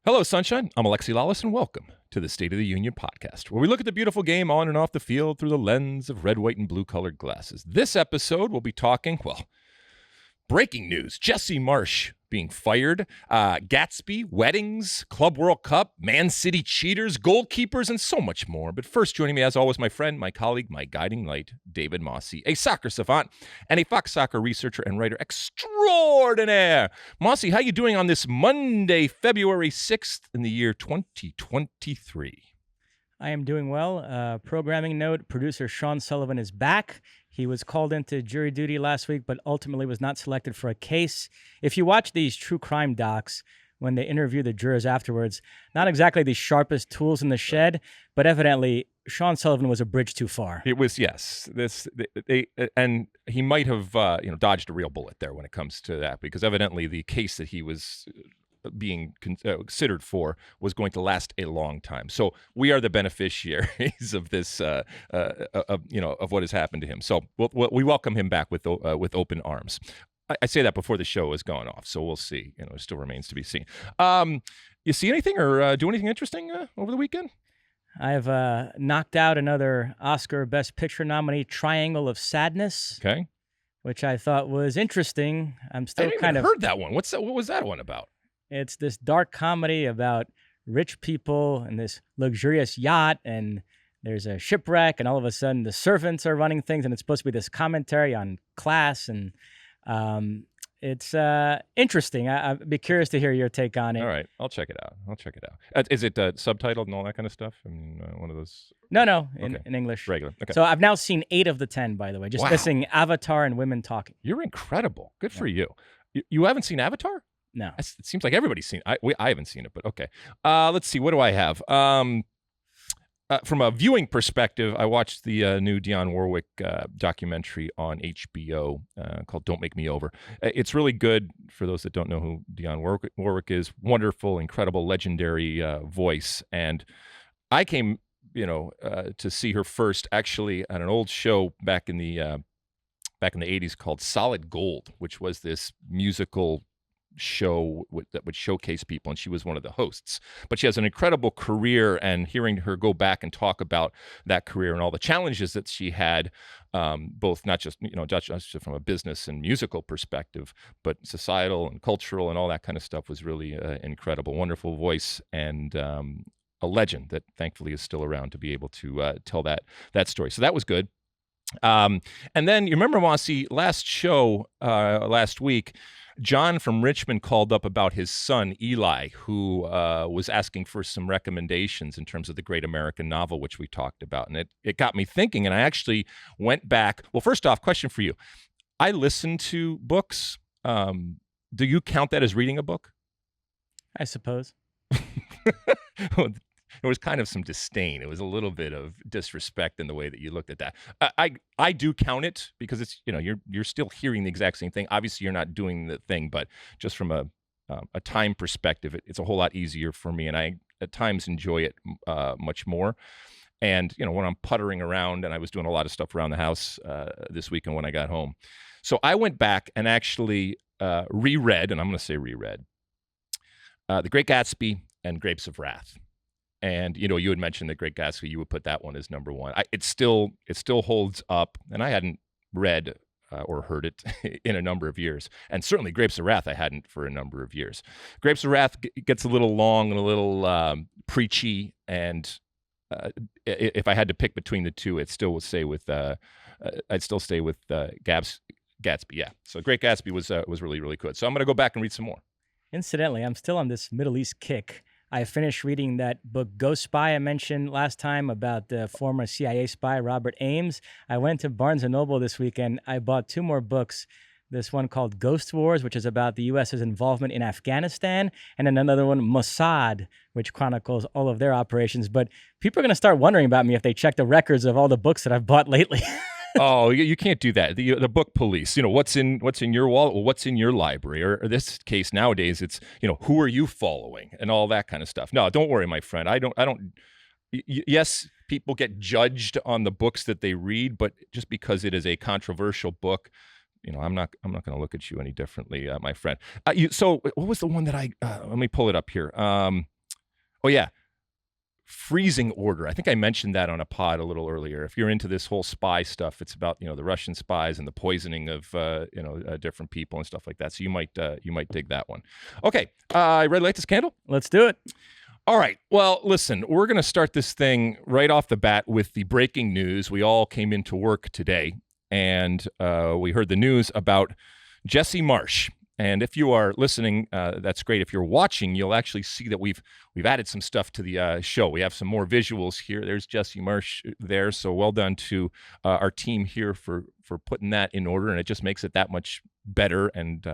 Hello, Sunshine. I'm Alexi, Lalas, and welcome to the State of the Union podcast, where we look at the beautiful game on and off the field through the lens of red, white, and blue-colored glasses. This episode, we'll be talking, breaking news. Jesse Marsch being fired, Gatsby, weddings, Club World Cup, Man City cheaters, goalkeepers, and so much more. But first, joining me, as always, my friend, my colleague, my guiding light, David Mosse, a soccer savant and a Fox Soccer researcher and writer extraordinaire. Mosse, how you doing on this Monday, February 6th in the year 2023? I am doing well. Programming note, producer Sean Sullivan is back. He was called into jury duty last week, but ultimately was not selected for a case. If you watch these true crime docs, when they interview the jurors afterwards, not exactly the sharpest tools in the shed, but evidently Sean Sullivan was a bridge too far. It was, yes. And he might have dodged a real bullet there when it comes to that, because evidently the case that he was being considered for was going to last a long time. So we are the beneficiaries of this, of what has happened to him. So we welcome him back with open arms. I say that before the show is gone off, so we'll see. It still remains to be seen. You see anything or do anything interesting over the weekend? I've knocked out another Oscar Best Picture nominee, Triangle of Sadness. Okay. Which I thought was interesting. I'm still I heard that one. What was that one about? It's this dark comedy about rich people and this luxurious yacht, and there's a shipwreck, and all of a sudden the servants are running things, and it's supposed to be this commentary on class, and it's interesting. I'd be curious to hear your take on it. All right, I'll check it out. Is it subtitled and all that kind of stuff? I mean, one of those? No, in English. Regular. Okay. So I've now seen 8 of the 10, by the way, just missing Avatar and Women Talking. You're incredible. Good for you. You haven't seen Avatar? No. It seems like everybody's seen it. I haven't seen it, but okay. Let's see. What do I have? From a viewing perspective, I watched the new Dionne Warwick documentary on HBO called Don't Make Me Over. It's really good for those that don't know who Dionne Warwick is. Wonderful, incredible, legendary voice. And I came, to see her first actually on an old show back in the 80s called Solid Gold, which was this musical show that would showcase people, and she was one of the hosts. But she has an incredible career, and hearing her go back and talk about that career and all the challenges that she had, both not just from a business and musical perspective, but societal and cultural and all that kind of stuff, was really incredible. Wonderful voice, and a legend that thankfully is still around to be able to tell that story. So that was good. And then you remember, Mosse, last week, John from Richmond called up about his son, Eli, who was asking for some recommendations in terms of the great American novel, which we talked about. And it got me thinking, and I actually went back. Well, first off, question for you. I listen to books. Do you count that as reading a book? I suppose. There was kind of some disdain. It was a little bit of disrespect in the way that you looked at that. I do count it because it's, you're still hearing the exact same thing. Obviously, you're not doing the thing, but just from a time perspective, it's a whole lot easier for me, and I at times enjoy it much more. And when I'm puttering around, and I was doing a lot of stuff around the house this weekend when I got home, so I went back and actually reread, and I'm going to say reread, The Great Gatsby and Grapes of Wrath. And, you had mentioned The Great Gatsby. You would put that one as number one. It still holds up. And I hadn't read or heard it in a number of years. And certainly Grapes of Wrath I hadn't for a number of years. Grapes of Wrath gets a little long and a little preachy. And if I had to pick between the two, I'd still stay with Gatsby. Yeah. So Great Gatsby was really, really good. So I'm going to go back and read some more. Incidentally, I'm still on this Middle East kick. I finished reading that book, Ghost Spy, I mentioned last time, about the former CIA spy, Robert Ames. I went to Barnes & Noble this weekend. I bought 2 more books. This one called Ghost Wars, which is about the U.S.'s involvement in Afghanistan, and then another one, Mossad, which chronicles all of their operations. But people are going to start wondering about me if they check the records of all the books that I've bought lately. Oh, you can't do that. The book police, what's in your wallet, what's in your library, or in this case nowadays, it's, who are you following and all that kind of stuff. No, don't worry, my friend. Yes, people get judged on the books that they read, but just because it is a controversial book, I'm not going to look at you any differently, my friend. So what was the one that let me pull it up here. Oh, yeah. Freezing order. I think I mentioned that on a pod a little earlier. If you're into this whole spy stuff, it's about, the Russian spies and the poisoning of, different people and stuff like that. So you might dig that one. Okay. Ready to light this candle? Let's do it. All right. Well, listen, we're going to start this thing right off the bat with the breaking news. We all came into work today and we heard the news about Jesse Marsch. And if you are listening, that's great. If you're watching, you'll actually see that we've added some stuff to the show. We have some more visuals here. There's Jesse Marsch there. So well done to our team here for putting that in order. And it just makes it that much better and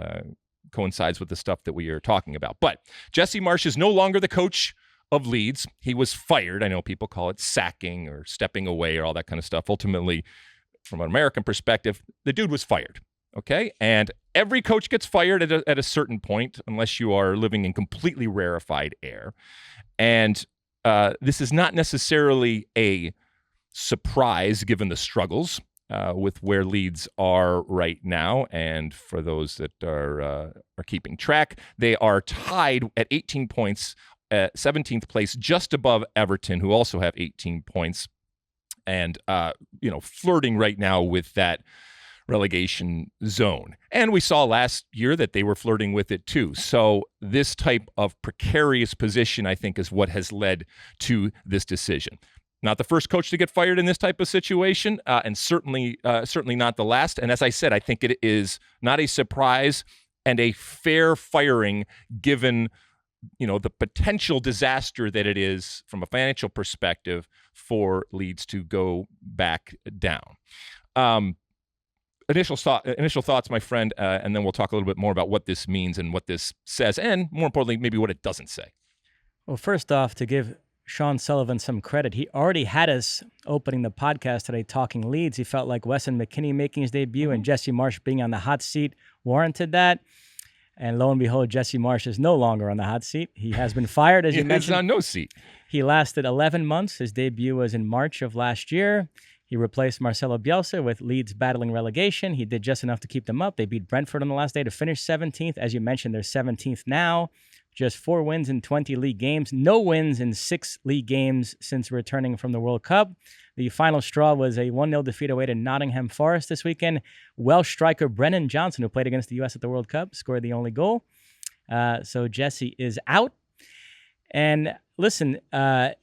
coincides with the stuff that we are talking about. But Jesse Marsch is no longer the coach of Leeds. He was fired. I know people call it sacking or stepping away or all that kind of stuff. Ultimately, from an American perspective, the dude was fired. Okay, and every coach gets fired at a certain point, unless you are living in completely rarefied air. And this is not necessarily a surprise, given the struggles with where Leeds are right now. And for those that are keeping track, they are tied at 18 points, 17th place, just above Everton, who also have 18 points, and flirting right now with that relegation zone. And we saw last year that they were flirting with it too. So this type of precarious position, I think, is what has led to this decision. Not the first coach to get fired in this type of situation, and certainly not the last. And as I said, I think it is not a surprise and a fair firing given the potential disaster that it is from a financial perspective for Leeds to go back down. Initial thoughts, my friend, and then we'll talk a little bit more about what this means and what this says, and more importantly, maybe what it doesn't say. Well, first off, to give Sean Sullivan some credit, he already had us opening the podcast today talking Leeds. He felt like Weston McKennie making his debut and Jesse Marsch being on the hot seat warranted that. And lo and behold, Jesse Marsch is no longer on the hot seat. He has been fired, as you mentioned. He's on no seat. He lasted 11 months. His debut was in March of last year. He replaced Marcelo Bielsa with Leeds battling relegation. He did just enough to keep them up. They beat Brentford on the last day to finish 17th. As you mentioned, they're 17th now. Just 4 wins in 20 league games. No wins in 6 league games since returning from the World Cup. The final straw was a 1-0 defeat away to Nottingham Forest this weekend. Welsh striker Brendan Johnson, who played against the U.S. at the World Cup, scored the only goal. So Jesse is out. And listen,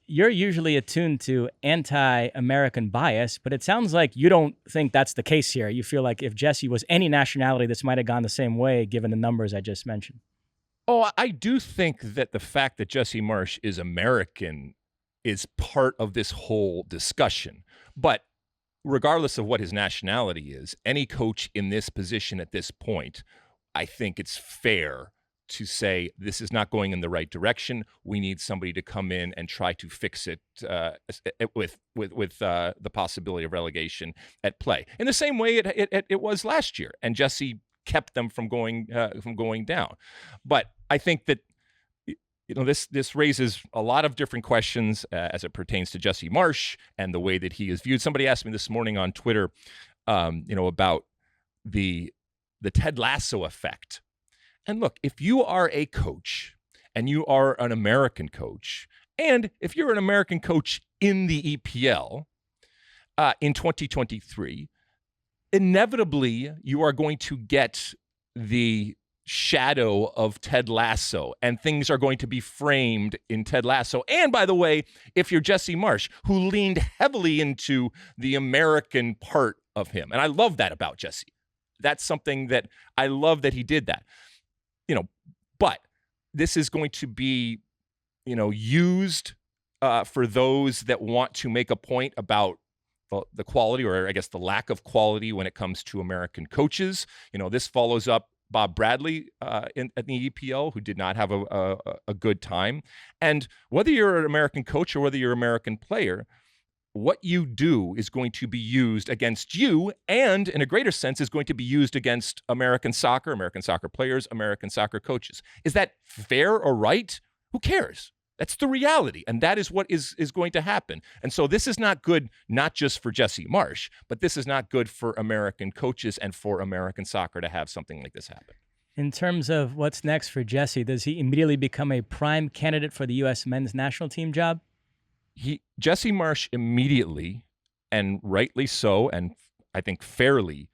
you're usually attuned to anti-American bias, but it sounds like you don't think that's the case here. You feel like if Jesse was any nationality, this might have gone the same way, given the numbers I just mentioned. Oh, I do think that the fact that Jesse Marsch is American is part of this whole discussion. But regardless of what his nationality is, any coach in this position at this point, I think it's fair to say this is not going in the right direction. We need somebody to come in and try to fix it with the possibility of relegation at play. In the same way it was last year, and Jesse kept them from going down. But I think that this raises a lot of different questions as it pertains to Jesse Marsch and the way that he is viewed. Somebody asked me this morning on Twitter, about the Ted Lasso effect. And look, if you are a coach and you are an American coach, and if you're an American coach in the EPL in 2023, inevitably you are going to get the shadow of Ted Lasso, and things are going to be framed in Ted Lasso. And by the way, if you're Jesse Marsch, who leaned heavily into the American part of him, and I love that about Jesse. That's something that I love that he did that. But this is going to be, used for those that want to make a point about the quality, or I guess the lack of quality when it comes to American coaches. This follows up Bob Bradley at the EPL, who did not have a good time. And whether you're an American coach or whether you're an American player, what you do is going to be used against you, and in a greater sense is going to be used against American soccer players, American soccer coaches. Is that fair or right? Who cares? That's the reality, and that is what is going to happen. And so this is not good, not just for Jesse Marsch, but this is not good for American coaches and for American soccer to have something like this happen. In terms of what's next for Jesse, does he immediately become a prime candidate for the U.S. men's national team job? Jesse Marsch immediately, and rightly so, and I think fairly,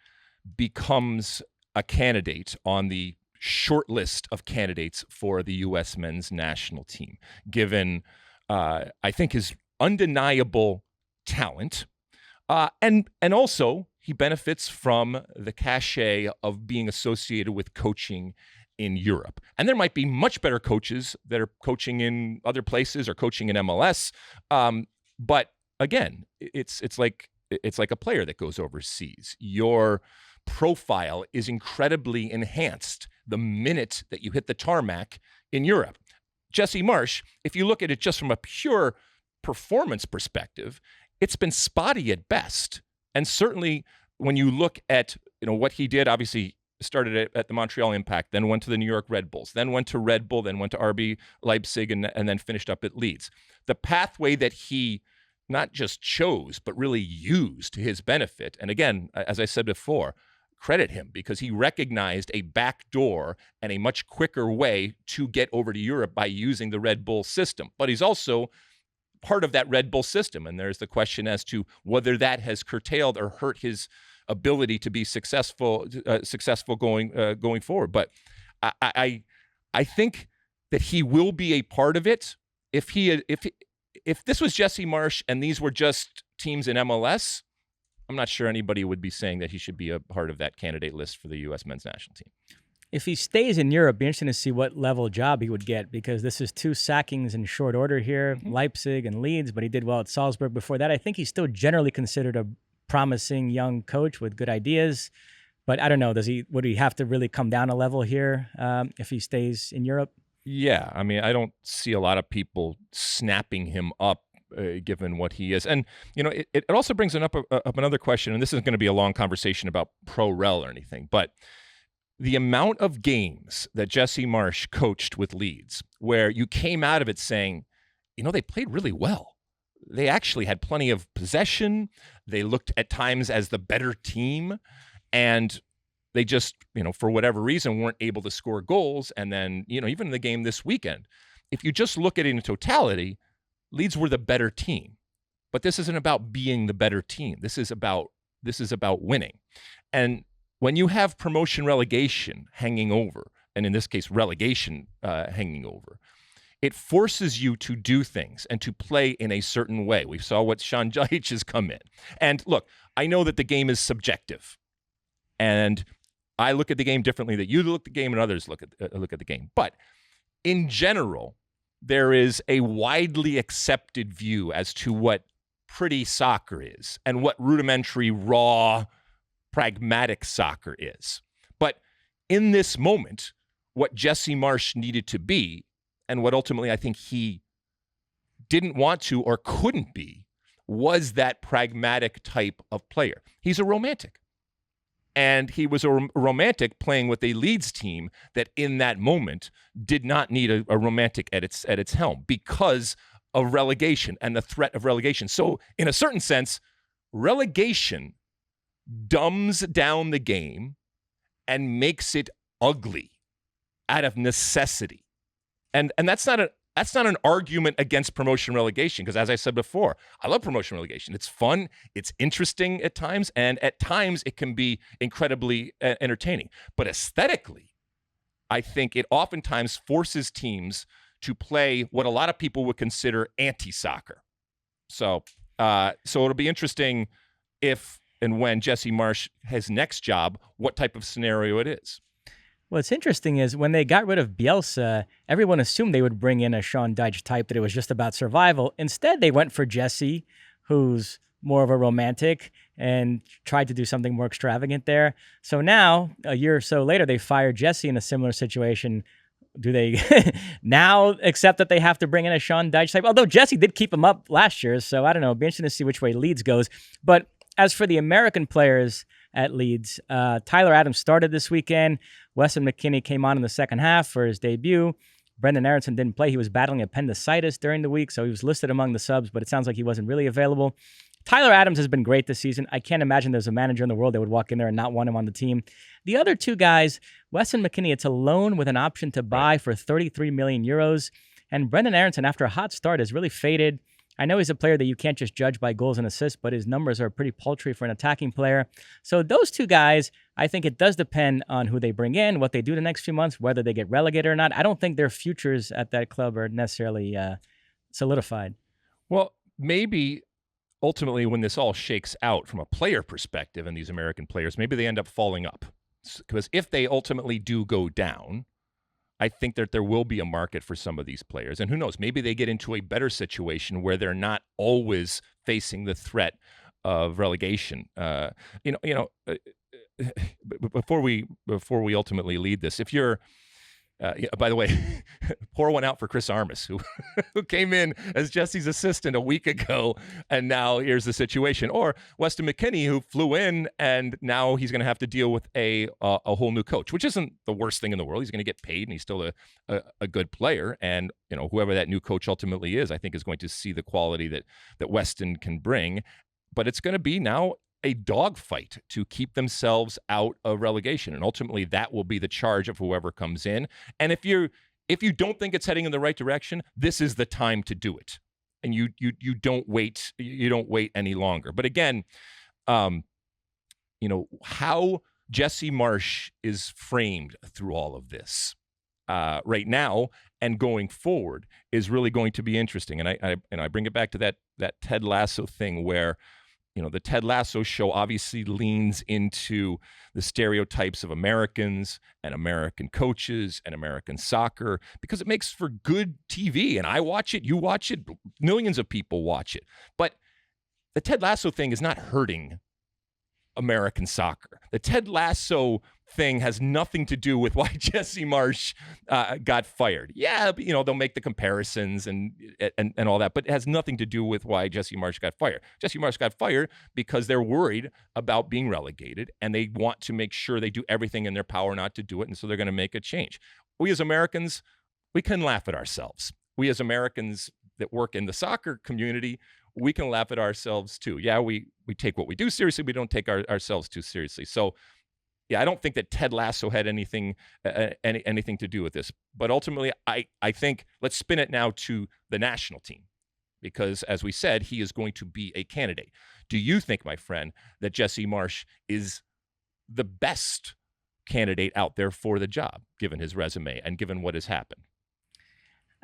becomes a candidate on the short list of candidates for the U.S. men's national team, given, I think, his undeniable talent. And also, he benefits from the cachet of being associated with coaching in Europe. And there might be much better coaches that are coaching in other places or coaching in MLS. But again, it's like a player that goes overseas. Your profile is incredibly enhanced the minute that you hit the tarmac in Europe. Jesse Marsch, if you look at it just from a pure performance perspective, it's been spotty at best. And certainly when you look at what he did, obviously started at the Montreal Impact, then went to the New York Red Bulls, then went to Red Bull, then went to RB Leipzig, and then finished up at Leeds. The pathway that he not just chose, but really used to his benefit. And again, as I said before, credit him, because he recognized a back door and a much quicker way to get over to Europe by using the Red Bull system. But he's also part of that Red Bull system. And there's the question as to whether that has curtailed or hurt his ability to be successful going forward. But I think that he will be a part of it. If this was Jesse Marsch and these were just teams in MLS, I'm not sure anybody would be saying that he should be a part of that candidate list for the U.S. men's national team. If he stays in Europe, it'd be interesting to see what level job he would get, because this is 2 sackings in short order here, Leipzig and Leeds, but he did well at Salzburg before that. I think he's still generally considered a promising young coach with good ideas, but I don't know, would he have to really come down a level here if he stays in Europe? Yeah, I mean, I don't see a lot of people snapping him up given what he is. And, it also brings up another question, and this isn't going to be a long conversation about pro-rel or anything, but the amount of games that Jesse Marsch coached with Leeds, where you came out of it saying, they played really well. They actually had plenty of possession. They looked at times as the better team, and they just, for whatever reason, weren't able to score goals. And then, even in the game this weekend, if you just look at it in totality, Leeds were the better team. But this isn't about being the better team. This is about winning. And when you have promotion relegation hanging over, and in this case, relegation hanging over, it forces you to do things and to play in a certain way. We saw what Sean Dyche has come in. And look, I know that the game is subjective. And I look at the game differently that you look at the game and others look at the game. But in general, there is a widely accepted view as to what pretty soccer is and what rudimentary, raw, pragmatic soccer is. But in this moment, what Jesse Marsch needed to be, and what ultimately I think he didn't want to or couldn't be, was that pragmatic type of player. He's a romantic. And he was a romantic playing with a Leeds team that in that moment did not need a romantic at its helm because of relegation and the threat of relegation. So in a certain sense, relegation dumbs down the game and makes it ugly out of necessity. And that's not an argument against promotion relegation, because as I said before, I love promotion relegation. It's fun, it's interesting at times, and at times it can be incredibly entertaining. But aesthetically, I think it oftentimes forces teams to play what a lot of people would consider anti-soccer. So it'll be interesting if and when Jesse Marsch has next job, what type of scenario it is. What's interesting is when they got rid of Bielsa, everyone assumed they would bring in a Sean Dyche type, that it was just about survival. Instead, they went for Jesse, who's more of a romantic, and tried to do something more extravagant there. So now, a year or so later, they fired Jesse in a similar situation. Do they now accept that they have to bring in a Sean Dyche type? Although Jesse did keep him up last year, so I don't know. It'll be interesting to see which way Leeds goes. But as for the American players at Leeds, Tyler Adams started this weekend. Weston McKennie came on in the second half for his debut. Brenden Aaronson didn't play. He was battling appendicitis during the week, so he was listed among the subs, but it sounds like he wasn't really available. Tyler Adams has been great this season. I can't imagine there's a manager in the world that would walk in there and not want him on the team. The other two guys, Weston McKennie, it's a loan with an option to buy for 33 million euros. And Brenden Aaronson, after a hot start, has really faded. I know he's a player that you can't just judge by goals and assists, but his numbers are pretty paltry for an attacking player. So those two guys, I think it does depend on who they bring in, what they do the next few months, whether they get relegated or not. I don't think their futures at that club are necessarily solidified. Well, maybe ultimately when this all shakes out from a player perspective and these American players, maybe they end up falling up. Because if they ultimately do go down, I think that there will be a market for some of these players. And who knows, maybe they get into a better situation where they're not always facing the threat of relegation. Before we ultimately lead this, if you're by the way, pour one out for Chris Armas, who came in as Jesse's assistant a week ago, and now here's the situation. Or Weston McKennie, who flew in, and now he's going to have to deal with a whole new coach, which isn't the worst thing in the world. He's going to get paid, and he's still a good player. And whoever that new coach ultimately is, I think is going to see the quality that Weston can bring. But it's going to be now a dogfight to keep themselves out of relegation. And ultimately that will be the charge of whoever comes in. And if you don't think it's heading in the right direction, this is the time to do it. And you don't wait any longer. But again, how Jesse Marsch is framed through all of this right now and going forward is really going to be interesting. And I bring it back to that Ted Lasso thing where the Ted Lasso show obviously leans into the stereotypes of Americans and American coaches and American soccer because it makes for good TV. And I watch it, you watch it, millions of people watch it. But the Ted Lasso thing is not hurting American soccer. The Ted Lasso thing has nothing to do with why Jesse Marsch got fired. Yeah, but, they'll make the comparisons and all that, but it has nothing to do with why Jesse Marsch got fired. Jesse Marsch got fired because they're worried about being relegated, and they want to make sure they do everything in their power not to do it, and so they're going to make a change. We as Americans, we can laugh at ourselves. We as Americans that work in the soccer community, we can laugh at ourselves too. Yeah, we take what we do seriously. We don't take ourselves too seriously. So, yeah, I don't think that Ted Lasso had anything to do with this. But ultimately, I think let's spin it now to the national team because, as we said, he is going to be a candidate. Do you think, my friend, that Jesse Marsch is the best candidate out there for the job, given his resume and given what has happened?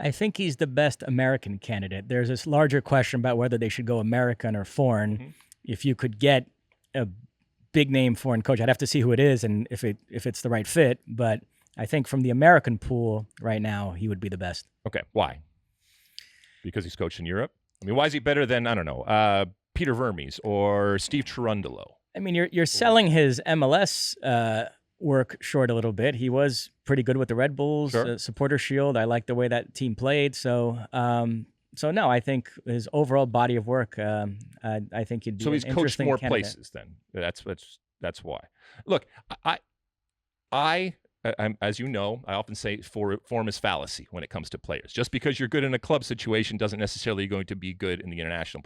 I think he's the best American candidate. There's this larger question about whether they should go American or foreign. Mm-hmm. If you could get a big name foreign coach, I'd have to see who it is and if it's the right fit. But I think from the American pool right now, he would be the best. Okay, why? Because he's coached in Europe? I mean, why is he better than, I don't know, Peter Vermes or Steve Cherundolo? I mean, you're selling his MLS work short a little bit. He was pretty good with the Red Bulls, sure. Supporter Shield. I like the way that team played. So no, I think his overall body of work, I think he'd be so he's an coached more candidate. Places then. That's why. Look, I'm, as you know, I often say form is fallacy when it comes to players. Just because you're good in a club situation doesn't necessarily going to be good in the international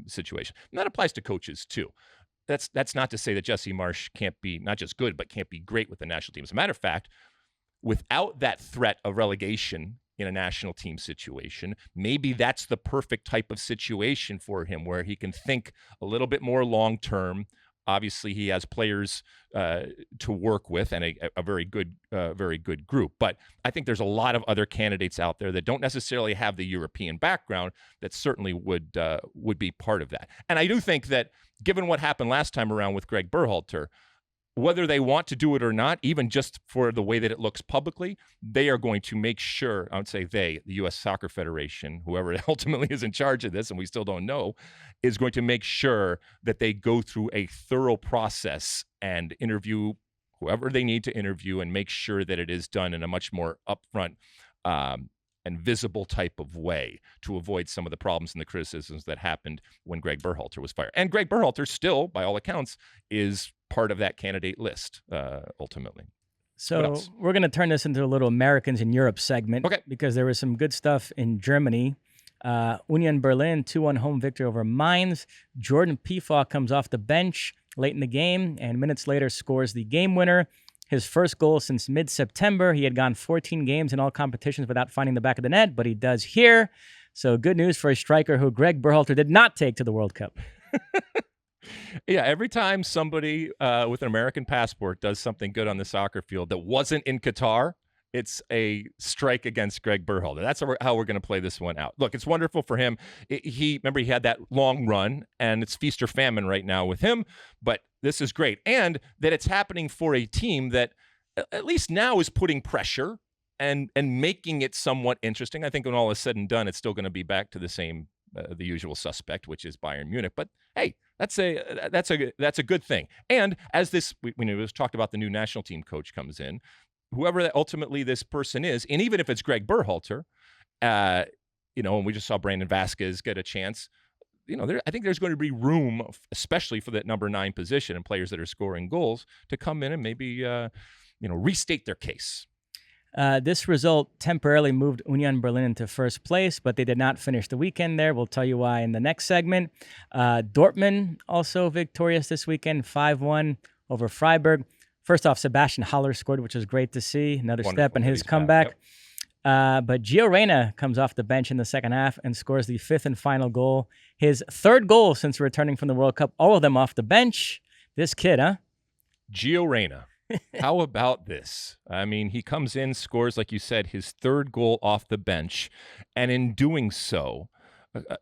situation. And that applies to coaches too. That's not to say that Jesse Marsch can't be not just good, but can't be great with the national team. As a matter of fact, without that threat of relegation in a national team situation, maybe that's the perfect type of situation for him where he can think a little bit more long-term. Obviously, he has players to work with and a very good group. But I think there's a lot of other candidates out there that don't necessarily have the European background that certainly would be part of that. And I do think that given what happened last time around with Greg Berhalter, whether they want to do it or not, even just for the way that it looks publicly, they are going to make sure, I would say the U.S. Soccer Federation, whoever ultimately is in charge of this, and we still don't know, is going to make sure that they go through a thorough process and interview whoever they need to interview and make sure that it is done in a much more upfront and visible type of way to avoid some of the problems and the criticisms that happened when Greg Berhalter was fired. And Greg Berhalter still, by all accounts, is part of that candidate list, ultimately. So we're going to turn this into a little Americans in Europe segment. Okay. Because there was some good stuff in Germany. Union Berlin, 2-1 home victory over Mainz. Jordan Pefok comes off the bench late in the game and minutes later scores the game winner. His first goal since mid-September. He had gone 14 games in all competitions without finding the back of the net, but he does here. So good news for a striker who Greg Berhalter did not take to the World Cup. Yeah, every time somebody with an American passport does something good on the soccer field that wasn't in Qatar, it's a strike against Greg Berhalter. That's how we're going to play this one out. Look, it's wonderful for him. Remember, he had that long run, and it's feast or famine right now with him, but this is great. And that it's happening for a team that at least now is putting pressure and making it somewhat interesting. I think when all is said and done, it's still going to be back to the same, the usual suspect, which is Bayern Munich. But hey, that's a good thing. And as this, when it was talked about, the new national team coach comes in, whoever that ultimately this person is, and even if it's Greg Berhalter, and we just saw Brandon Vasquez get a chance. I think there's going to be room, especially for that number 9 position and players that are scoring goals, to come in and maybe restate their case. This result temporarily moved Union Berlin into first place, but they did not finish the weekend there. We'll tell you why in the next segment. Dortmund also victorious this weekend, 5-1 over Freiburg. First off, Sebastian Haller scored, which was great to see. Another step in his comeback. But Gio Reyna comes off the bench in the second half and scores the 5th and final goal. His 3rd goal since returning from the World Cup, all of them off the bench. This kid, huh? Gio Reyna. How about this? I mean, he comes in, scores, like you said, his 3rd goal off the bench, and in doing so,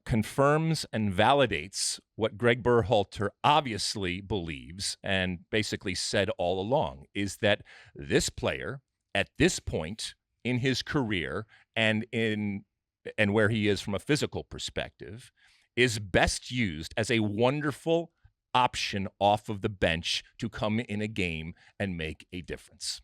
confirms and validates what Greg Berhalter obviously believes and basically said all along, is that this player, at this point in his career and where he is from a physical perspective, is best used as a wonderful option off of the bench to come in a game and make a difference.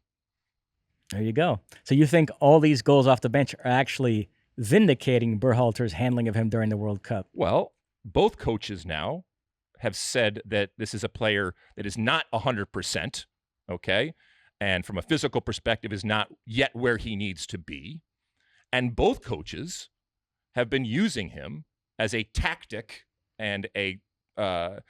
There you go. So you think all these goals off the bench are actually vindicating Berhalter's handling of him during the World Cup? Well, both coaches now have said that this is a player that is not 100%, okay? And from a physical perspective is not yet where he needs to be. And both coaches have been using him as a tactic and an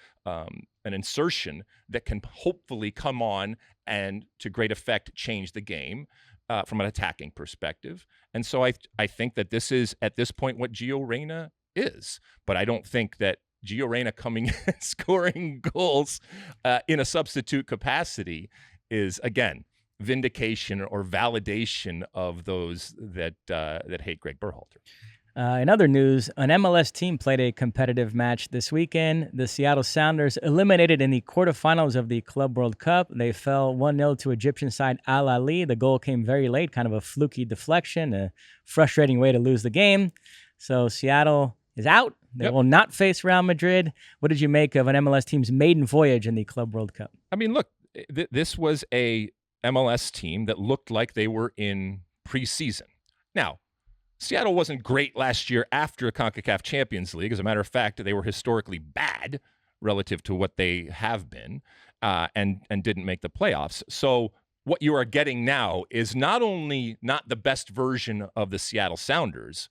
insertion that can hopefully come on and to great effect change the game from an attacking perspective. And so I think that this is, at this point, what Gio Reyna is. But I don't think that Gio Reyna coming and scoring goals in a substitute capacity is, again, vindication or validation of those that hate Greg Berhalter. In other news, an MLS team played a competitive match this weekend. The Seattle Sounders eliminated in the quarterfinals of the Club World Cup. They fell 1-0 to Egyptian side Al Ahly. The goal came very late, kind of a fluky deflection, a frustrating way to lose the game. So Seattle is out. They will not face Real Madrid. What did you make of an MLS team's maiden voyage in the Club World Cup? I mean, look, this was a MLS team that looked like they were in preseason. Now, Seattle wasn't great last year after CONCACAF Champions League. As a matter of fact, they were historically bad relative to what they have been and didn't make the playoffs. So what you are getting now is not only not the best version of the Seattle Sounders,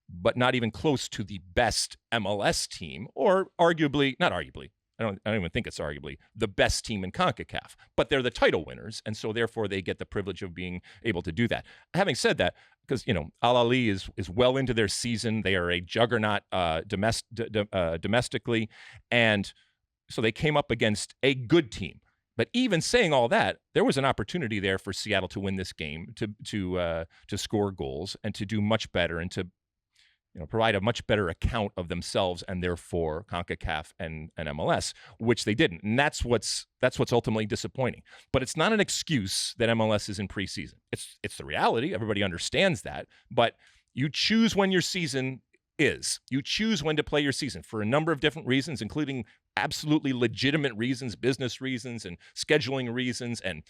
but not even close to the best MLS team, or not arguably, I don't even think it's arguably the best team in CONCACAF, but they're the title winners, and so therefore they get the privilege of being able to do that. Having said that, because Al Ahly is well into their season, they are a juggernaut domestically, and so they came up against a good team. But even saying all that, there was an opportunity there for Seattle to win this game, to score goals, and to do much better, and to provide a much better account of themselves and therefore CONCACAF and MLS, which they didn't. And that's what's ultimately disappointing. But it's not an excuse that MLS is in preseason. It's the reality. Everybody understands that. But you choose when your season is. You choose when to play your season for a number of different reasons, including absolutely legitimate reasons, business reasons and scheduling reasons and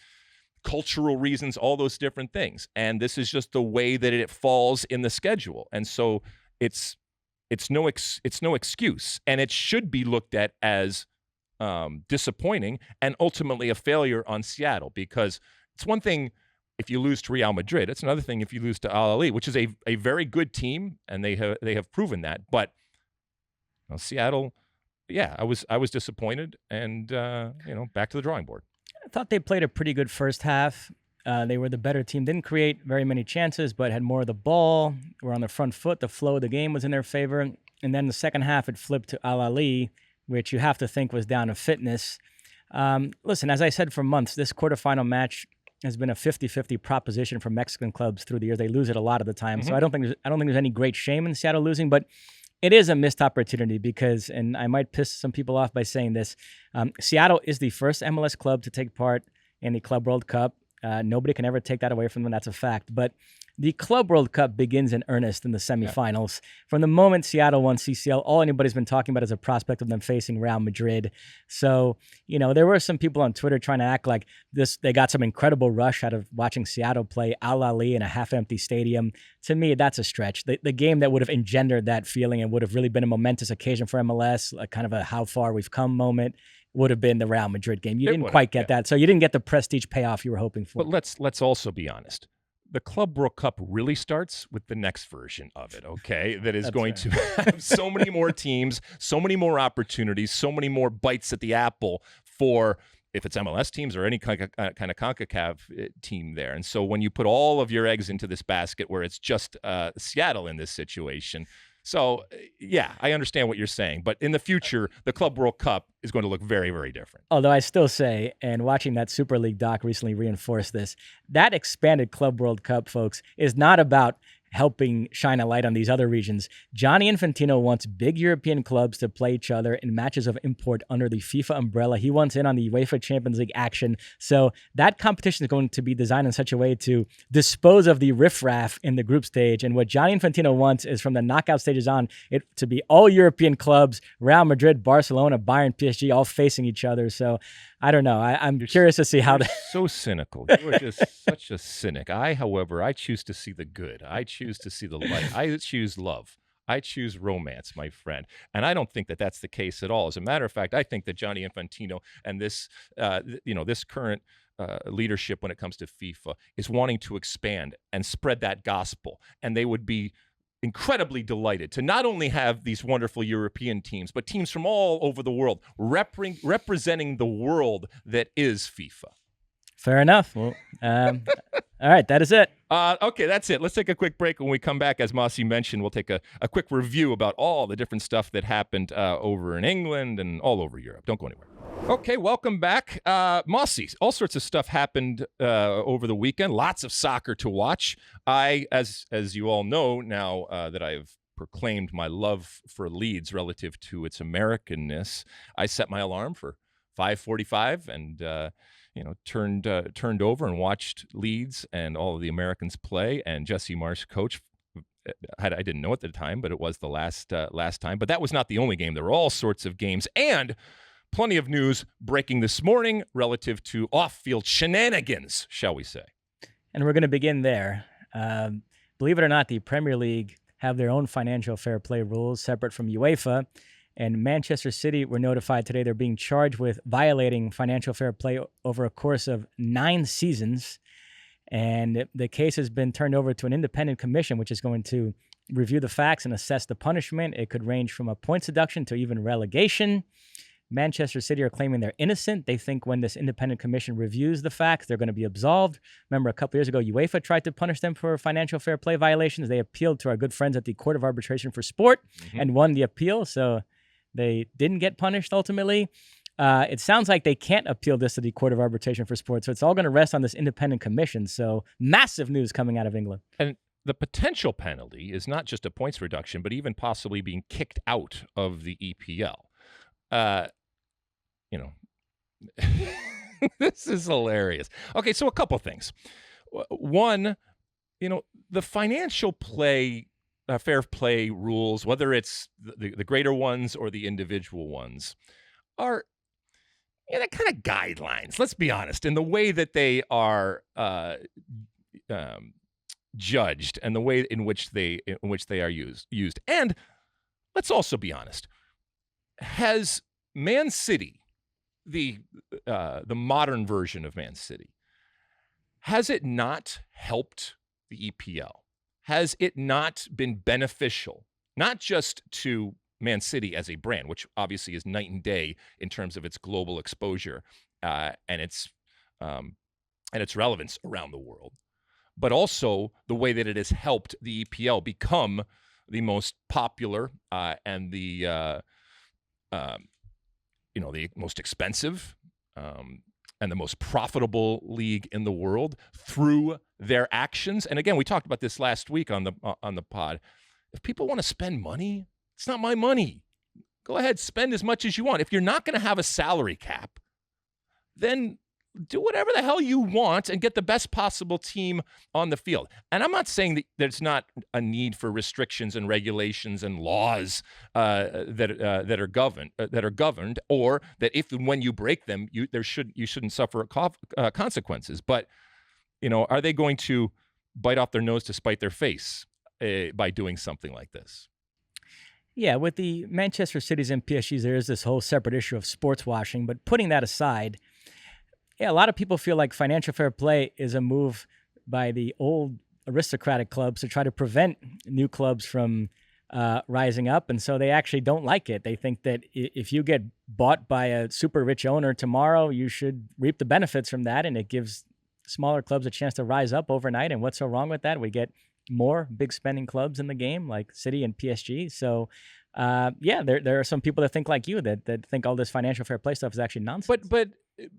cultural reasons, all those different things. And this is just the way that it falls in the schedule. And so it's no excuse, and it should be looked at as disappointing and ultimately a failure on Seattle, because it's one thing if you lose to Real Madrid. It's another thing if you lose to Al Ahly, which is a very good team, and they have proven that. But Seattle, I was disappointed, and back to the drawing board. I thought they played a pretty good first half. They were the better team. Didn't create very many chances, but had more of the ball. Were on the front foot. The flow of the game was in their favor. And then the second half, it flipped to Al Ahly, which you have to think was down to fitness. Listen, as I said for months, this quarterfinal match has been a 50-50 proposition for Mexican clubs through the years. They lose it a lot of the time. So I don't think there's any great shame in Seattle losing, but it is a missed opportunity because, and I might piss some people off by saying this, Seattle is the first MLS club to take part in the Club World Cup. Nobody can ever take that away from them. That's a fact. But the Club World Cup begins in earnest in the semifinals. Yeah. From the moment Seattle won CCL, all anybody's been talking about is a prospect of them facing Real Madrid. So, there were some people on Twitter trying to act like they got some incredible rush out of watching Seattle play Al Ahly in a half-empty stadium. To me, that's a stretch. The game that would have engendered that feeling and would have really been a momentous occasion for MLS, like kind of a how far we've come moment, would have been the Real Madrid game. You didn't quite get that. So you didn't get the prestige payoff you were hoping for. But let's also be honest. The Club World Cup really starts with the next version of it, okay? That is going to have so many more teams, so many more opportunities, so many more bites at the apple for, if it's MLS teams or any kind of CONCACAF team there. And so when you put all of your eggs into this basket where it's just Seattle in this situation, so, I understand what you're saying. But in the future, the Club World Cup is going to look very, very different. Although I still say, and watching that Super League doc recently reinforced this, that expanded Club World Cup, folks, is not about helping shine a light on these other regions. Gianni Infantino wants big European clubs to play each other in matches of import under the FIFA umbrella. He wants in on the UEFA Champions League action. So that competition is going to be designed in such a way to dispose of the riffraff in the group stage. And what Gianni Infantino wants is from the knockout stages on, it to be all European clubs, Real Madrid, Barcelona, Bayern, PSG, all facing each other. So I don't know. I'm curious to see how. So cynical. You are just such a cynic. However, I choose to see the good. I choose to see the light. I choose love. I choose romance, my friend. And I don't think that that's the case at all. As a matter of fact, I think that Gianni Infantino and this, this current leadership when it comes to FIFA is wanting to expand and spread that gospel. And they would be incredibly delighted to not only have these wonderful European teams, but teams from all over the world representing the world that is FIFA. Fair enough. Well, all right, that is it. Okay, that's it. Let's take a quick break. When we come back, as Mosse mentioned, we'll take a quick review about all the different stuff that happened over in England and all over Europe. Don't go anywhere. Okay, welcome back. Mosse, all sorts of stuff happened over the weekend. Lots of soccer to watch. As you all know now that I've proclaimed my love for Leeds relative to its Americanness, I set my alarm for 5:45 and turned over and watched Leeds and all of the Americans play. And Jesse Marsch, coach, I didn't know at the time, but it was the last time. But that was not the only game. There were all sorts of games and plenty of news breaking this morning relative to off-field shenanigans, shall we say. And we're going to begin there. Believe it or not, the Premier League have their own financial fair play rules separate from UEFA. And Manchester City were notified today they're being charged with violating financial fair play over a course of 9 seasons. And the case has been turned over to an independent commission, which is going to review the facts and assess the punishment. It could range from a points deduction to even relegation. Manchester City are claiming they're innocent. They think when this independent commission reviews the facts, they're going to be absolved. Remember, a couple years ago, UEFA tried to punish them for financial fair play violations. They appealed to our good friends at the Court of Arbitration for Sport and won the appeal. So they didn't get punished ultimately. It sounds like they can't appeal this to the Court of Arbitration for Sport. So it's all going to rest on this independent commission. So massive news coming out of England. And the potential penalty is not just a points reduction, but even possibly being kicked out of the EPL. This is hilarious. Okay, so a couple things. One, the financial play, fair play rules, whether it's the greater ones or the individual ones, are they're kind of guidelines. Let's be honest, in the way that they are judged and the way in which they are used. And let's also be honest. Has Man City, the modern version of Man City, has it not helped the EPL? Has it not been beneficial, not just to Man City as a brand, which obviously is night and day in terms of its global exposure and its relevance around the world, but also the way that it has helped the EPL become the most popular and the most expensive and the most profitable league in the world through their actions. And again, we talked about this last week on the pod. If people want to spend money, it's not my money. Go ahead, spend as much as you want. If you're not going to have a salary cap, then do whatever the hell you want and get the best possible team on the field. And I'm not saying that there's not a need for restrictions and regulations and laws that are governed, or that if and when you break them, you shouldn't suffer consequences. But are they going to bite off their nose to spite their face by doing something like this? Yeah, with the Manchester Cities and PSGs, there is this whole separate issue of sports washing. But putting that aside, yeah, a lot of people feel like financial fair play is a move by the old aristocratic clubs to try to prevent new clubs from rising up. And so they actually don't like it. They think that if you get bought by a super rich owner tomorrow, you should reap the benefits from that. And it gives smaller clubs a chance to rise up overnight. And what's so wrong with that? We get more big spending clubs in the game like City and PSG. So there are some people that think like you, that think all this financial fair play stuff is actually nonsense. But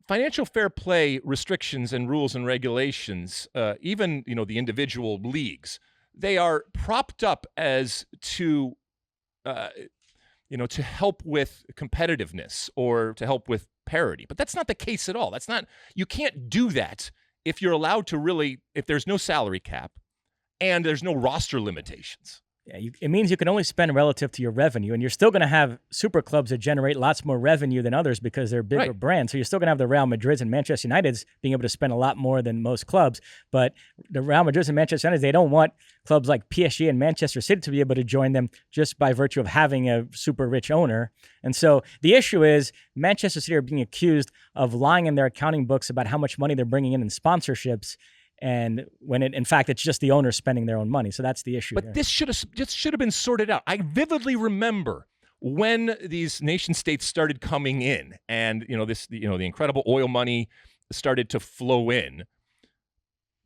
financial fair play restrictions and rules and regulations, even the individual leagues, they are propped up as to help with competitiveness or to help with parity. But that's not the case at all. You can't do that if you're allowed to if there's no salary cap and there's no roster limitations. Yeah, it means you can only spend relative to your revenue, and you're still going to have super clubs that generate lots more revenue than others because they're bigger brands. So you're still going to have the Real Madrids and Manchester Uniteds being able to spend a lot more than most clubs. But the Real Madrids and Manchester Uniteds, they don't want clubs like PSG and Manchester City to be able to join them just by virtue of having a super rich owner. And so the issue is Manchester City are being accused of lying in their accounting books about how much money they're bringing in sponsorships. And when in fact, it's just the owners spending their own money. So that's the issue. But this should have been sorted out. I vividly remember when these nation states started coming in, and the incredible oil money started to flow in.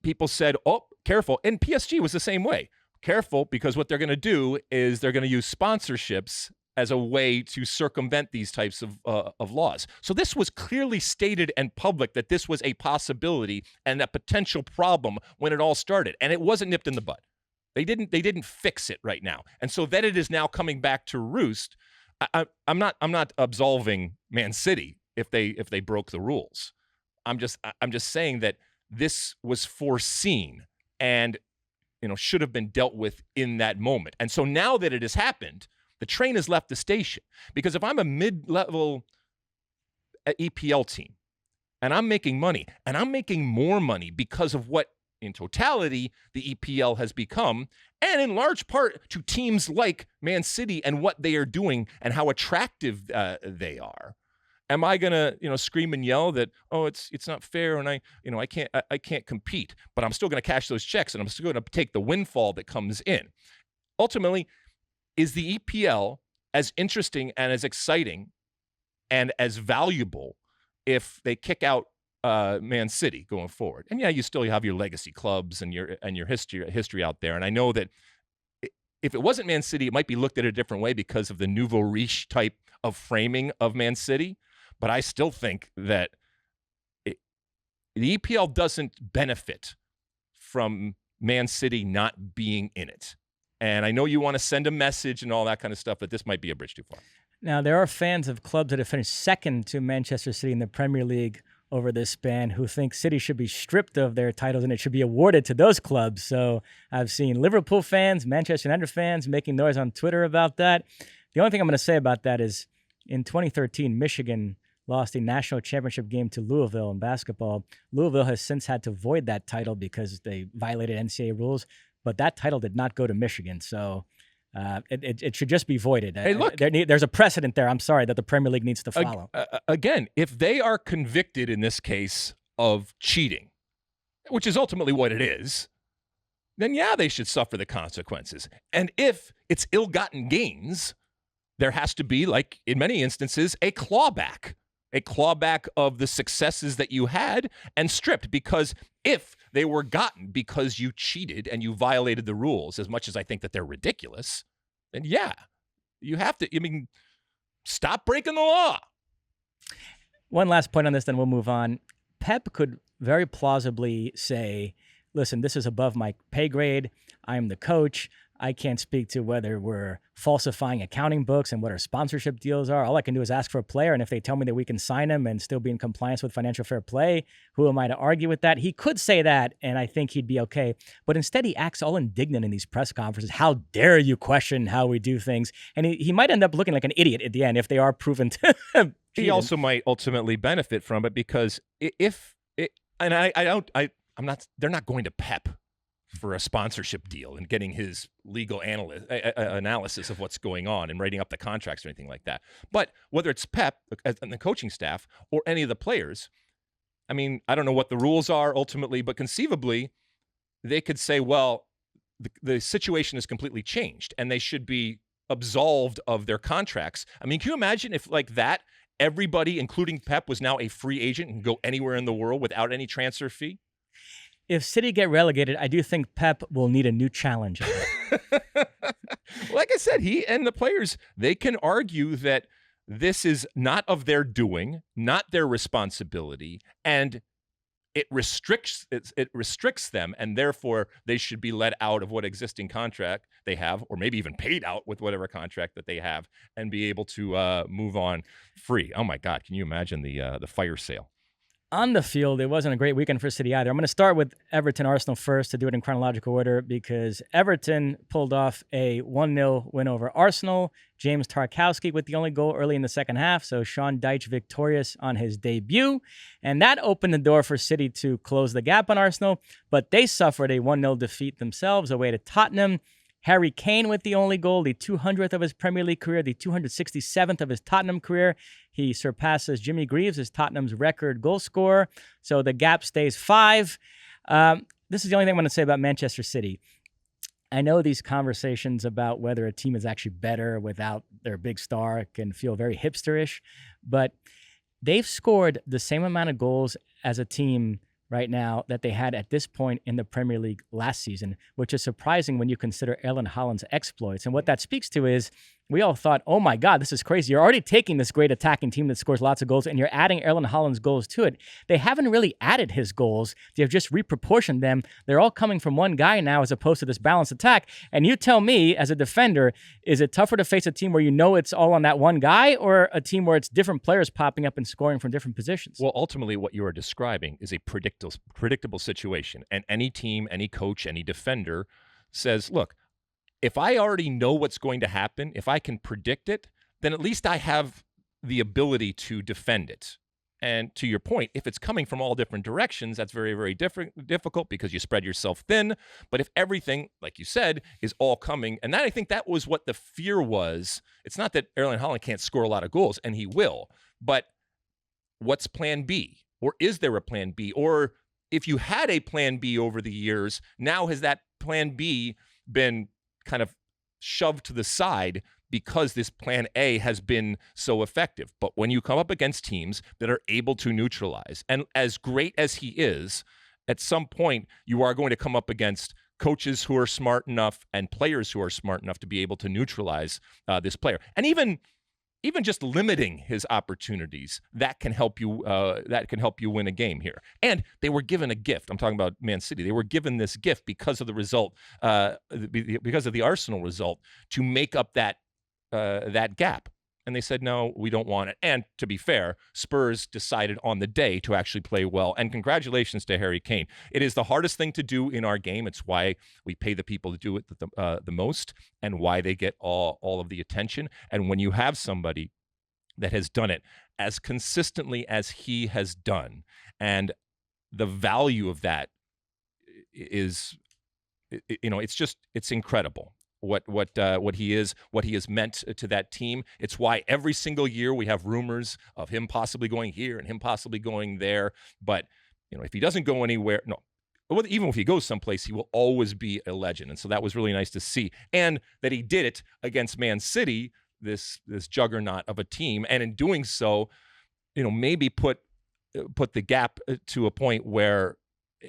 People said, "Oh, careful!" And PSG was the same way. Careful, because what they're going to do is they're going to use sponsorships as a way to circumvent these types of laws. So this was clearly stated and public that this was a possibility and a potential problem when it all started, and it wasn't nipped in the bud. They didn't fix it right now, and so that it is now coming back to roost. I'm not absolving Man City if they broke the rules. I'm just saying that this was foreseen and should have been dealt with in that moment. And so now that it has happened, the train has left the station. Because if I'm a mid-level EPL team and I'm making money, and I'm making more money because of what, in totality, the EPL has become, and in large part to teams like Man City and what they are doing and how attractive they are, am I gonna scream and yell that, oh, it's not fair and I can't compete, but I'm still gonna cash those checks and I'm still gonna take the windfall that comes in? Ultimately, is the EPL as interesting and as exciting and as valuable if they kick out Man City going forward? And yeah, you still have your legacy clubs and your history out there. And I know that if it wasn't Man City, it might be looked at a different way because of the nouveau riche type of framing of Man City. But I still think that the EPL doesn't benefit from Man City not being in it. And I know you want to send a message and all that kind of stuff, but this might be a bridge too far. Now, there are fans of clubs that have finished second to Manchester City in the Premier League over this span who think City should be stripped of their titles and it should be awarded to those clubs. So I've seen Liverpool fans, Manchester United fans making noise on Twitter about that. The only thing I'm going to say about that is in 2013, Michigan lost a national championship game to Louisville in basketball. Louisville has since had to void that title because they violated NCAA rules. But that title did not go to Michigan, so it should just be voided. Hey, look, there's a precedent there, I'm sorry, that the Premier League needs to follow. Again, if they are convicted in this case of cheating, which is ultimately what it is, then yeah, they should suffer the consequences. And if it's ill-gotten gains, there has to be, like in many instances, a clawback of the successes that you had and stripped. Because if they were gotten because you cheated and you violated the rules, as much as I think that they're ridiculous, then yeah, you have to, stop breaking the law. One last point on this, then we'll move on. Pep could very plausibly say, listen, this is above my pay grade. I'm the coach. I can't speak to whether we're falsifying accounting books and what our sponsorship deals are. All I can do is ask for a player, and if they tell me that we can sign him and still be in compliance with financial fair play, who am I to argue with that? He could say that, and I think he'd be okay. But instead, he acts all indignant in these press conferences. How dare you question how we do things? And he might end up looking like an idiot at the end if they are proven to He also might ultimately benefit from it, because they're not going to Pep for a sponsorship deal and getting his legal analysis of what's going on and writing up the contracts or anything like that. But whether it's Pep and the coaching staff or any of the players, I don't know what the rules are ultimately, but conceivably they could say, well, the situation is completely changed and they should be absolved of their contracts. Can you imagine if like that, everybody, including Pep, was now a free agent and can go anywhere in the world without any transfer fee? If City get relegated, I do think Pep will need a new challenge. Like I said, he and the players, they can argue that this is not of their doing, not their responsibility, and it restricts them, and therefore they should be let out of what existing contract they have, or maybe even paid out with whatever contract that they have, and be able to move on free. Oh my God, can you imagine the fire sale? On the field, it wasn't a great weekend for City either. I'm going to start with Everton-Arsenal first to do it in chronological order, because Everton pulled off a 1-0 win over Arsenal. James Tarkowski with the only goal early in the second half, so Sean Dyche victorious on his debut. And that opened the door for City to close the gap on Arsenal, but they suffered a 1-0 defeat themselves away to Tottenham. Harry Kane with the only goal, the 200th of his Premier League career, the 267th of his Tottenham career. He surpasses Jimmy Greaves as Tottenham's record goal scorer. So the gap stays 5. This is the only thing I'm going to say about Manchester City. I know these conversations about whether a team is actually better without their big star can feel very hipsterish, but they've scored the same amount of goals as a team right now that they had at this point in the Premier League last season, which is surprising when you consider Erling Haaland's exploits. And what that speaks to is we all thought, oh my God, this is crazy. You're already taking this great attacking team that scores lots of goals and you're adding Erling Haaland's goals to it. They haven't really added his goals. They've just reproportioned them. They're all coming from one guy now as opposed to this balanced attack. And you tell me, as a defender, is it tougher to face a team where you know it's all on that one guy, or a team where it's different players popping up and scoring from different positions? Well, ultimately what you are describing is a predictable situation. And any team, any coach, any defender says, look, if I already know what's going to happen, if I can predict it, then at least I have the ability to defend it. And to your point, if it's coming from all different directions, that's very, very difficult because you spread yourself thin. But if everything, like you said, is all coming, and that, I think that was what the fear was. It's not that Erling Haaland can't score a lot of goals, and he will, but what's plan B? Or is there a plan B? Or if you had a plan B over the years, now has that plan B been kind of shoved to the side because this plan A has been so effective? But when you come up against teams that are able to neutralize, and as great as he is, at some point you are going to come up against coaches who are smart enough and players who are smart enough to be able to neutralize this player. And even just limiting his opportunities, that can help you win a game here. And they were given a gift. I'm talking about Man City. They were given this gift because of the result, because of the Arsenal result, to make up that gap. And they said, no, we don't want it. And to be fair, Spurs decided on the day to actually play well. And congratulations to Harry Kane. It is the hardest thing to do in our game. It's why we pay the people to do it the most, and why they get all of the attention. And when you have somebody that has done it as consistently as he has done, and the value of that is, it's incredible. What he has meant to that team. It's why every single year we have rumors of him possibly going here and him possibly going there. But if he doesn't go anywhere, no, well, even if he goes someplace, he will always be a legend. And so that was really nice to see. And that he did it against Man City, this juggernaut of a team. And in doing so, maybe put the gap to a point where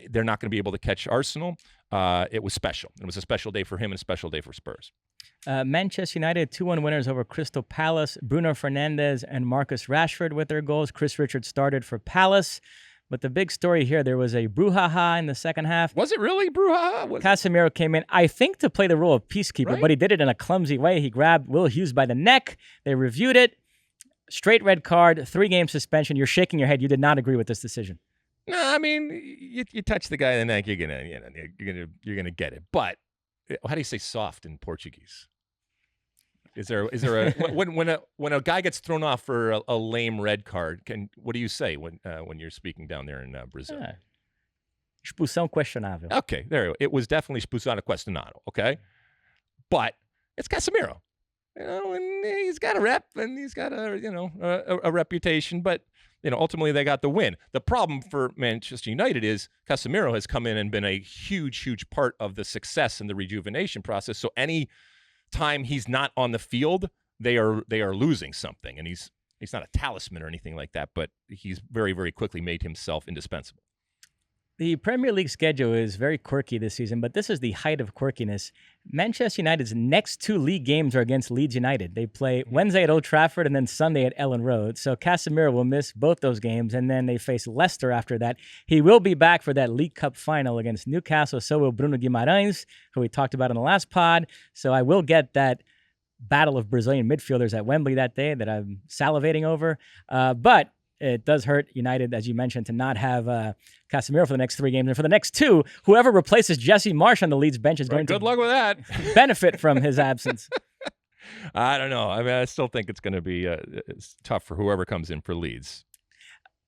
they're not going to be able to catch Arsenal. It was special. It was a special day for him and a special day for Spurs. Manchester United 2-1 winners over Crystal Palace. Bruno Fernandes and Marcus Rashford with their goals. Chris Richards started for Palace. But the big story here, there was a brouhaha in the second half. Was it really brouhaha? Casemiro came in, I think, to play the role of peacekeeper, but he did it in a clumsy way. He grabbed Will Hughes by the neck. They reviewed it. Straight red card, 3-game suspension. You're shaking your head. You did not agree with this decision. No, I mean, you touch the guy in the neck, you're gonna get it. But how do you say soft in Portuguese? Is there a when a guy gets thrown off for a lame red card? What do you say when you're speaking down there in Brazil? Expulsão questionável. Okay, there you go. It was definitely expulsão questionável. Okay, but it's Casemiro, and he's got a rep and he's got a reputation, but. Ultimately they got the win. The problem for Manchester United is Casemiro has come in and been a huge, huge part of the success and the rejuvenation process. So any time he's not on the field, they are losing something. And he's not a talisman or anything like that, but he's very, very quickly made himself indispensable. The Premier League schedule is very quirky this season, but this is the height of quirkiness. Manchester United's next 2 league games are against Leeds United. They play Wednesday at Old Trafford and then Sunday at Ellen Road. So Casemiro will miss both those games, and then they face Leicester after that. He will be back for that League Cup final against Newcastle. So will Bruno Guimarães, who we talked about in the last pod. So I will get that battle of Brazilian midfielders at Wembley that day that I'm salivating over. But it does hurt United, as you mentioned, to not have Casemiro for the next 3 games. And for the next 2, whoever replaces Jesse Marsch on the Leeds bench is going to good luck with that. benefit from his absence. I don't know. I mean, I still think it's going to be it's tough for whoever comes in for Leeds.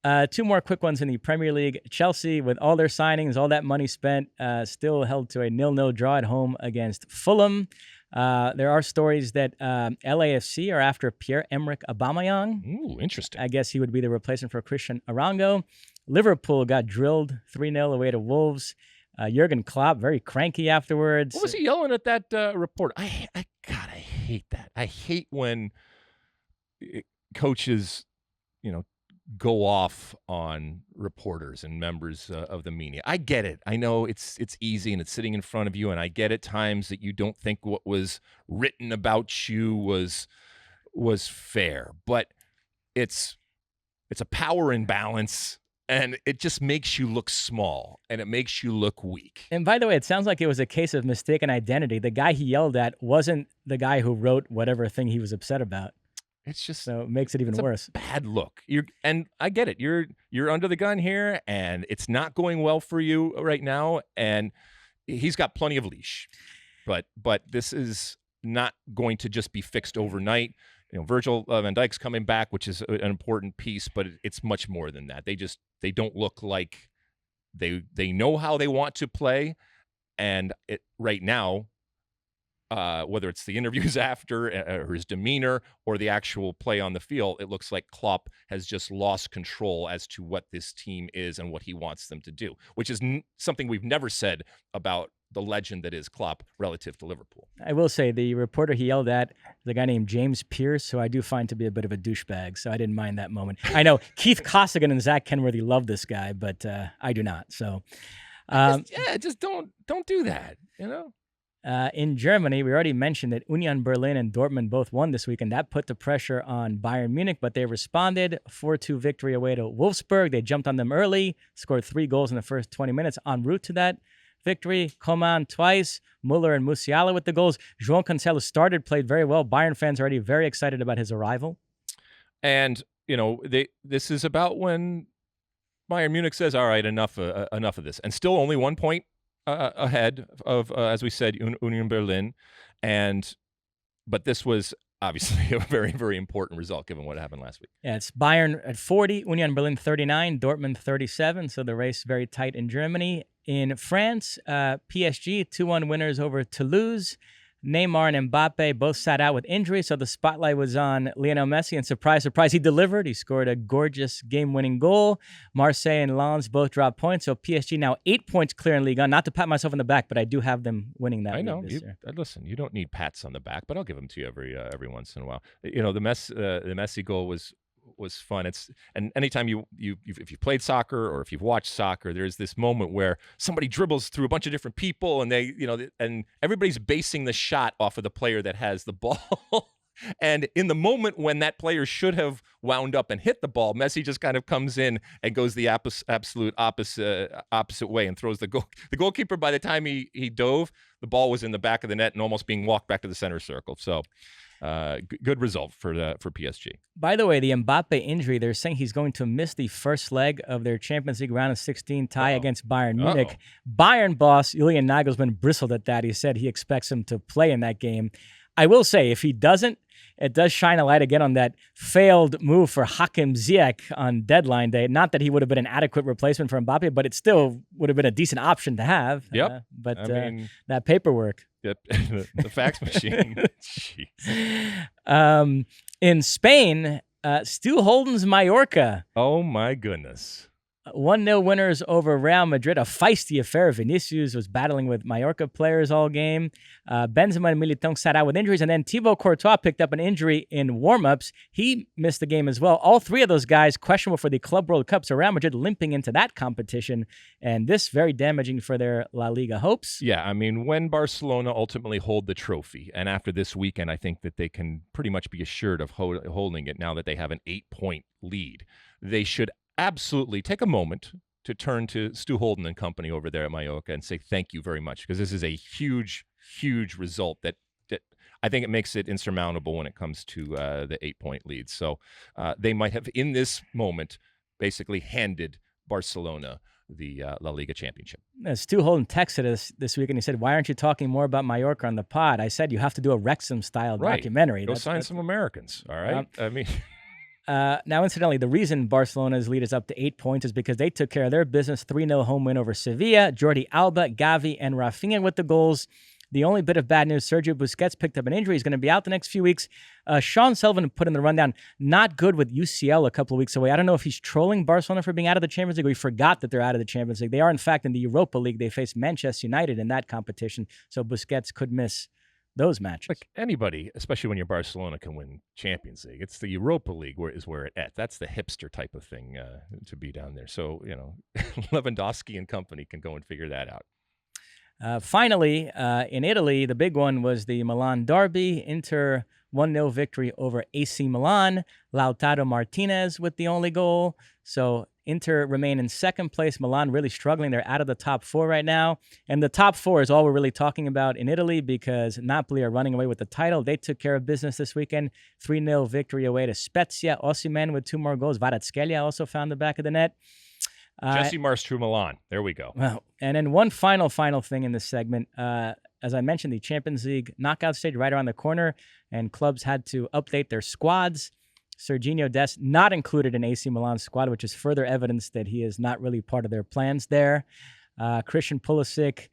2 more quick ones in the Premier League. Chelsea, with all their signings, all that money spent, still held to a 0-0 draw at home against Fulham. There are stories that LAFC are after Pierre-Emerick Aubameyang. Ooh, interesting. I guess he would be the replacement for Christian Arango. Liverpool got drilled 3-0 away to Wolves. Jurgen Klopp, very cranky afterwards. What was he yelling at that report? I hate that. I hate when coaches, go off on reporters and members of the media. I get it. I know it's easy and it's sitting in front of you, and I get at times that you don't think what was written about you was fair, but it's a power imbalance, and it just makes you look small and it makes you look weak. And by the way, it sounds like it was a case of mistaken identity. The guy he yelled at wasn't the guy who wrote whatever thing he was upset about. It's just so it makes it even worse. Bad look. And I get it. You're under the gun here, and it's not going well for you right now. And he's got plenty of leash, but this is not going to just be fixed overnight. Virgil van Dijk's coming back, which is an important piece, but it's much more than that. They don't look like they know how they want to play, and right now. Whether it's the interviews after or his demeanor or the actual play on the field, it looks like Klopp has just lost control as to what this team is and what he wants them to do, which is something we've never said about the legend that is Klopp relative to Liverpool. I will say the reporter he yelled at, the guy named James Pearce, who I do find to be a bit of a douchebag, so I didn't mind that moment. I know Keith Costigan and Zach Kenworthy love this guy, but I do not. So, just don't do that, In Germany, we already mentioned that Union Berlin and Dortmund both won this week, and that put the pressure on Bayern Munich, but they responded. 4-2 victory away to Wolfsburg. They jumped on them early, scored 3 goals in the first 20 minutes en route to that victory. Coman twice, Muller and Musiala with the goals. João Cancelo started, played very well. Bayern fans are already very excited about his arrival. And, this is about when Bayern Munich says, all right, enough of this. And still only 1 point ahead of, as we said, Union Berlin, but this was obviously a very, very important result given what happened last week. Yeah, it's Bayern at 40, Union Berlin 39, Dortmund 37, so the race very tight in Germany. In France, PSG 2-1 winners over Toulouse. Neymar and Mbappe both sat out with injury, so the spotlight was on Lionel Messi, and surprise, surprise, he delivered. He scored a gorgeous game-winning goal. Marseille and Lens both dropped points, so PSG now 8 points clear in Ligue 1. Not to pat myself on the back, but I do have them winning that. I know. this year. Listen, you don't need pats on the back, but I'll give them to you every once in a while. You know, the Messi goal was fun. And anytime if you've played soccer or if you've watched soccer, there's this moment where somebody dribbles through a bunch of different people, and and everybody's basing the shot off of the player that has the ball. And in the moment when that player should have wound up and hit the ball, Messi just kind of comes in and goes the absolute opposite way and throws the goal. The goalkeeper, by the time he dove, the ball was in the back of the net and almost being walked back to the center circle. So good result for PSG. By the way, the Mbappe injury, they're saying he's going to miss the first leg of their Champions League round of 16 tie against Bayern Munich. Bayern boss Julian Nagelsmann bristled at that. He said he expects him to play in that game. I will say, if he doesn't, it does shine a light again on that failed move for Hakim Ziyech on deadline day. Not that he would have been an adequate replacement for Mbappe, but it still would have been a decent option to have. Yep. But that paperwork. Yep. The fax machine. Jeez. In Spain, Stu Holden's Mallorca. Oh, my goodness. 1-0 winners over Real Madrid. A feisty affair. Vinicius was battling with Mallorca players all game. Benzema and Militão sat out with injuries. And then Thibaut Courtois picked up an injury in warm-ups. He missed the game as well. All three of those guys questionable for the Club World Cup. So Real Madrid limping into that competition. And this very damaging for their La Liga hopes. Yeah, I mean, when Barcelona ultimately hold the trophy, and after this weekend, I think that they can pretty much be assured of holding it now that they have an 8-point lead. They should absolutely take a moment to turn to Stu Holden and company over there at Mallorca and say thank you very much, because this is a huge, huge result that I think it makes it insurmountable when it comes to the 8-point lead. So they might have, in this moment, basically handed Barcelona the La Liga championship. Stu Holden texted us this week and he said, "Why aren't you talking more about Mallorca on the pod?" I said, you have to do a Wrexham-style documentary. Go sign some Americans, all right? I mean... Now, incidentally, the reason Barcelona's lead is up to 8 points is because they took care of their business. 3-0 home win over Sevilla. Jordi Alba, Gavi, and Rafinha with the goals. The only bit of bad news, Sergio Busquets picked up an injury. He's going to be out the next few weeks. Sean Sullivan put in the rundown, not good with UCL a couple of weeks away. I don't know if he's trolling Barcelona for being out of the Champions League or he forgot that they're out of the Champions League. They are, in fact, in the Europa League. They face Manchester United in that competition, so Busquets could miss those matches. Like anybody, especially when you're Barcelona, can win Champions League. It's the Europa League where it's at. That's the hipster type of thing to be down there. So, Lewandowski and company can go and figure that out. Finally, in Italy, the big one was the Milan derby. Inter 1-0 victory over AC Milan. Lautaro Martinez with the only goal. So Inter remain in second place. Milan really struggling. They're out of the top four right now. And the top four is all we're really talking about in Italy because Napoli are running away with the title. They took care of business this weekend. 3-0 victory away to Spezia. Osimhen with 2 more goals. Kvaratskhelia also found the back of the net. Jesse Marsch to Milan. There we go. Well, and then one final thing in this segment. As I mentioned, the Champions League knockout stage right around the corner, and clubs had to update their squads. Sergiño Dest not included in AC Milan's squad, which is further evidence that he is not really part of their plans there. Christian Pulisic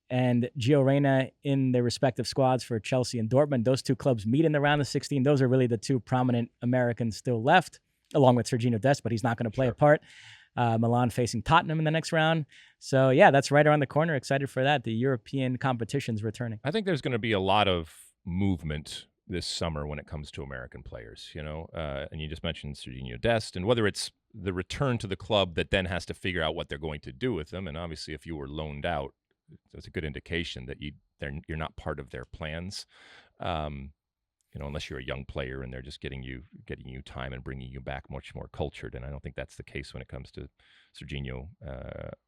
and Gio Reyna in their respective squads for Chelsea and Dortmund. Those two clubs meet in the round of 16. Those are really the two prominent Americans still left, along with Sergiño Dest, but he's not going to play a part. Milan facing Tottenham in the next round. So, yeah, that's right around the corner. Excited for that. The European competition's returning. I think there's going to be a lot of movement this summer when it comes to American players, and you just mentioned Sergiño Dest, and whether it's the return to the club that then has to figure out what they're going to do with them. And obviously, if you were loaned out, that's a good indication that you're not part of their plans. Unless you're a young player and they're just getting you time and bringing you back much more cultured. And I don't think that's the case when it comes to Sergiño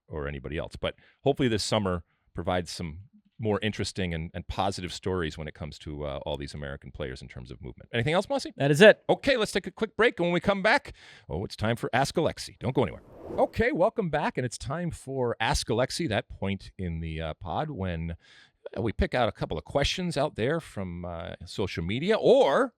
or anybody else. But hopefully this summer provides some more interesting and positive stories when it comes to all these American players in terms of movement. Anything else, Mosse? That is it. Okay, let's take a quick break. And when we come back, it's time for Ask Alexi. Don't go anywhere. Okay, welcome back. And it's time for Ask Alexi, that point in the pod when we pick out a couple of questions out there from social media or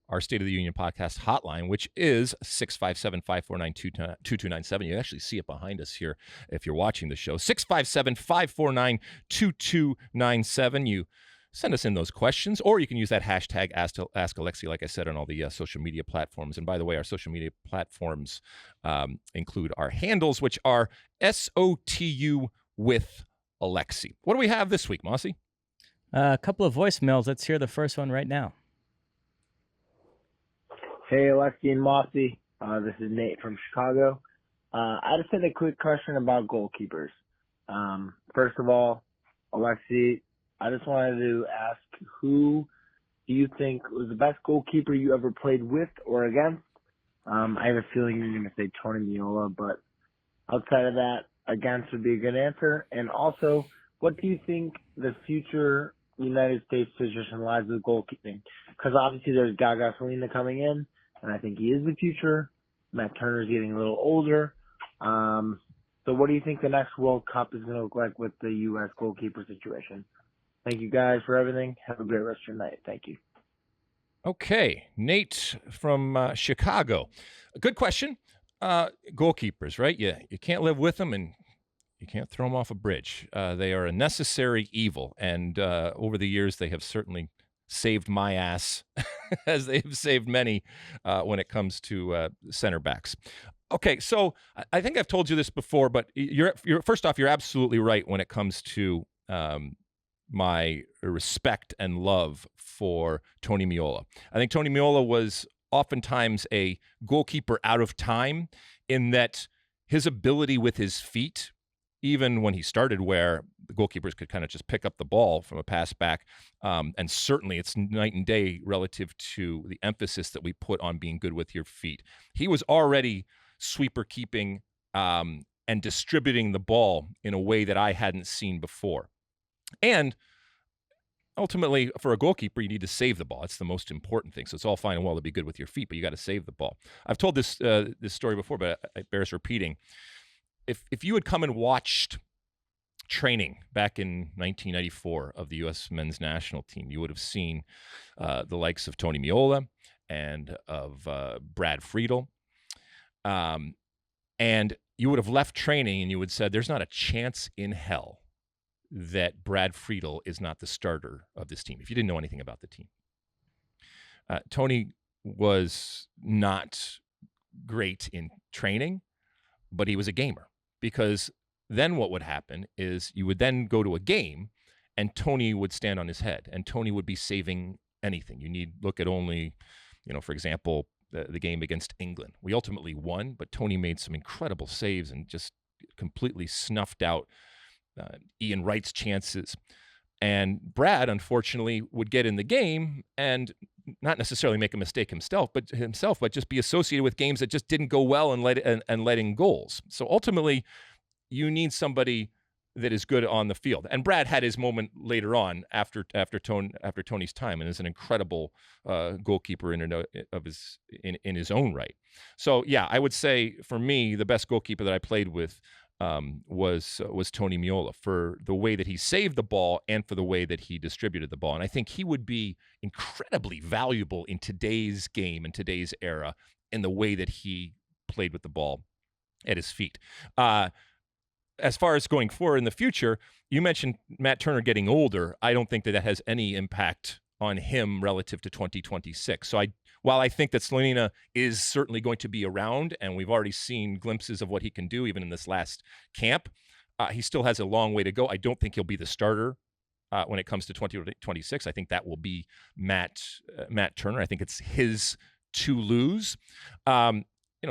our State of the Union podcast hotline, which is 657-549-2297. You actually see it behind us here if you're watching the show. 657-549-2297. You send us in those questions, or you can use that hashtag Ask Alexi, like I said, on all the social media platforms. And by the way, our social media platforms include our handles, which are SOTU with Alexi. What do we have this week, Mosse? A couple of voicemails. Let's hear the first one right now. Hey, Alexi and Mosse. This is Nate from Chicago. I just had a quick question about goalkeepers. First of all, Alexi, I just wanted to ask, who do you think was the best goalkeeper you ever played with or against? I have a feeling you're going to say Tony Meola, but outside of that, against would be a good answer. And also, what do you think the future United States position lies with goalkeeping? Because obviously there's Gaga Selena coming in, and I think he is the future. Matt Turner's getting a little older. So what do you think the next World Cup is going to look like with the U.S. goalkeeper situation? Thank you guys for everything. Have a great rest of your night. Thank you. Okay, Nate from Chicago. Good question. Goalkeepers, right? You can't live with them, and you can't throw them off a bridge. They are a necessary evil, and over the years, they have certainly saved my ass, as they've saved many when it comes to center backs. Okay, so I think I've told you this before, but you're first off, you're absolutely right when it comes to my respect and love for Tony Meola. I think Tony Meola was oftentimes a goalkeeper out of time in that his ability with his feet, even when he started where the goalkeepers could kind of just pick up the ball from a pass back, and certainly it's night and day relative to the emphasis that we put on being good with your feet. He was already sweeper keeping and distributing the ball in a way that I hadn't seen before. And ultimately, for a goalkeeper, you need to save the ball. It's the most important thing. So it's all fine and well to be good with your feet, but you got to save the ball. I've told this story before, but it bears repeating. If you had come and watched training back in 1994 of the U.S. men's national team, you would have seen the likes of Tony Meola and of Brad Friedel. And you would have left training and you would have said, there's not a chance in hell that Brad Friedel is not the starter of this team, if you didn't know anything about the team. Tony was not great in training, but he was a gamer, because then what would happen is you would then go to a game and Tony would stand on his head and Tony would be saving anything. Look at only, for example, the game against England. We ultimately won, but Tony made some incredible saves and just completely snuffed out Ian Wright's chances. And Brad, unfortunately, would get in the game and not necessarily make a mistake himself, but just be associated with games that just didn't go well and letting goals. So ultimately, you need somebody that is good on the field. And Brad had his moment later on after Tony's time, and is an incredible goalkeeper in his own right. So yeah, I would say for me, the best goalkeeper that I played with was Tony Meola, for the way that he saved the ball and for the way that he distributed the ball. And I think he would be incredibly valuable in today's game and today's era in the way that he played with the ball at his feet. As far as going forward in the future, you mentioned Matt Turner getting older. I don't think that has any impact on him relative to 2026. So while I think that Selena is certainly going to be around, and we've already seen glimpses of what he can do even in this last camp, he still has a long way to go. I don't think he'll be the starter when it comes to 2026. I think that will be Matt Turner. I think it's his to lose.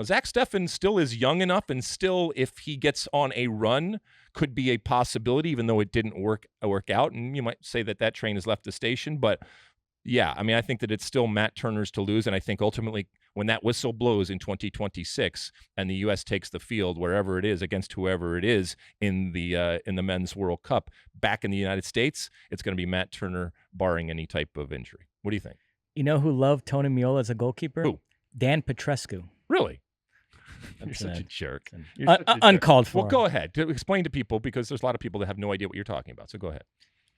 Zach Steffen still is young enough, and still, if he gets on a run, could be a possibility, even though it didn't work out. And you might say that train has left the station, but yeah, I mean, I think that it's still Matt Turner's to lose. And I think ultimately when that whistle blows in 2026 and the U.S. takes the field wherever it is against whoever it is in the Men's World Cup back in the United States, it's going to be Matt Turner, barring any type of injury. What do you think? You know who loved Tony Meola as a goalkeeper? Who? Dan Petrescu. Really? You're such a jerk. Uncalled for. Well, go ahead. Explain to people, because there's a lot of people that have no idea what you're talking about. So go ahead.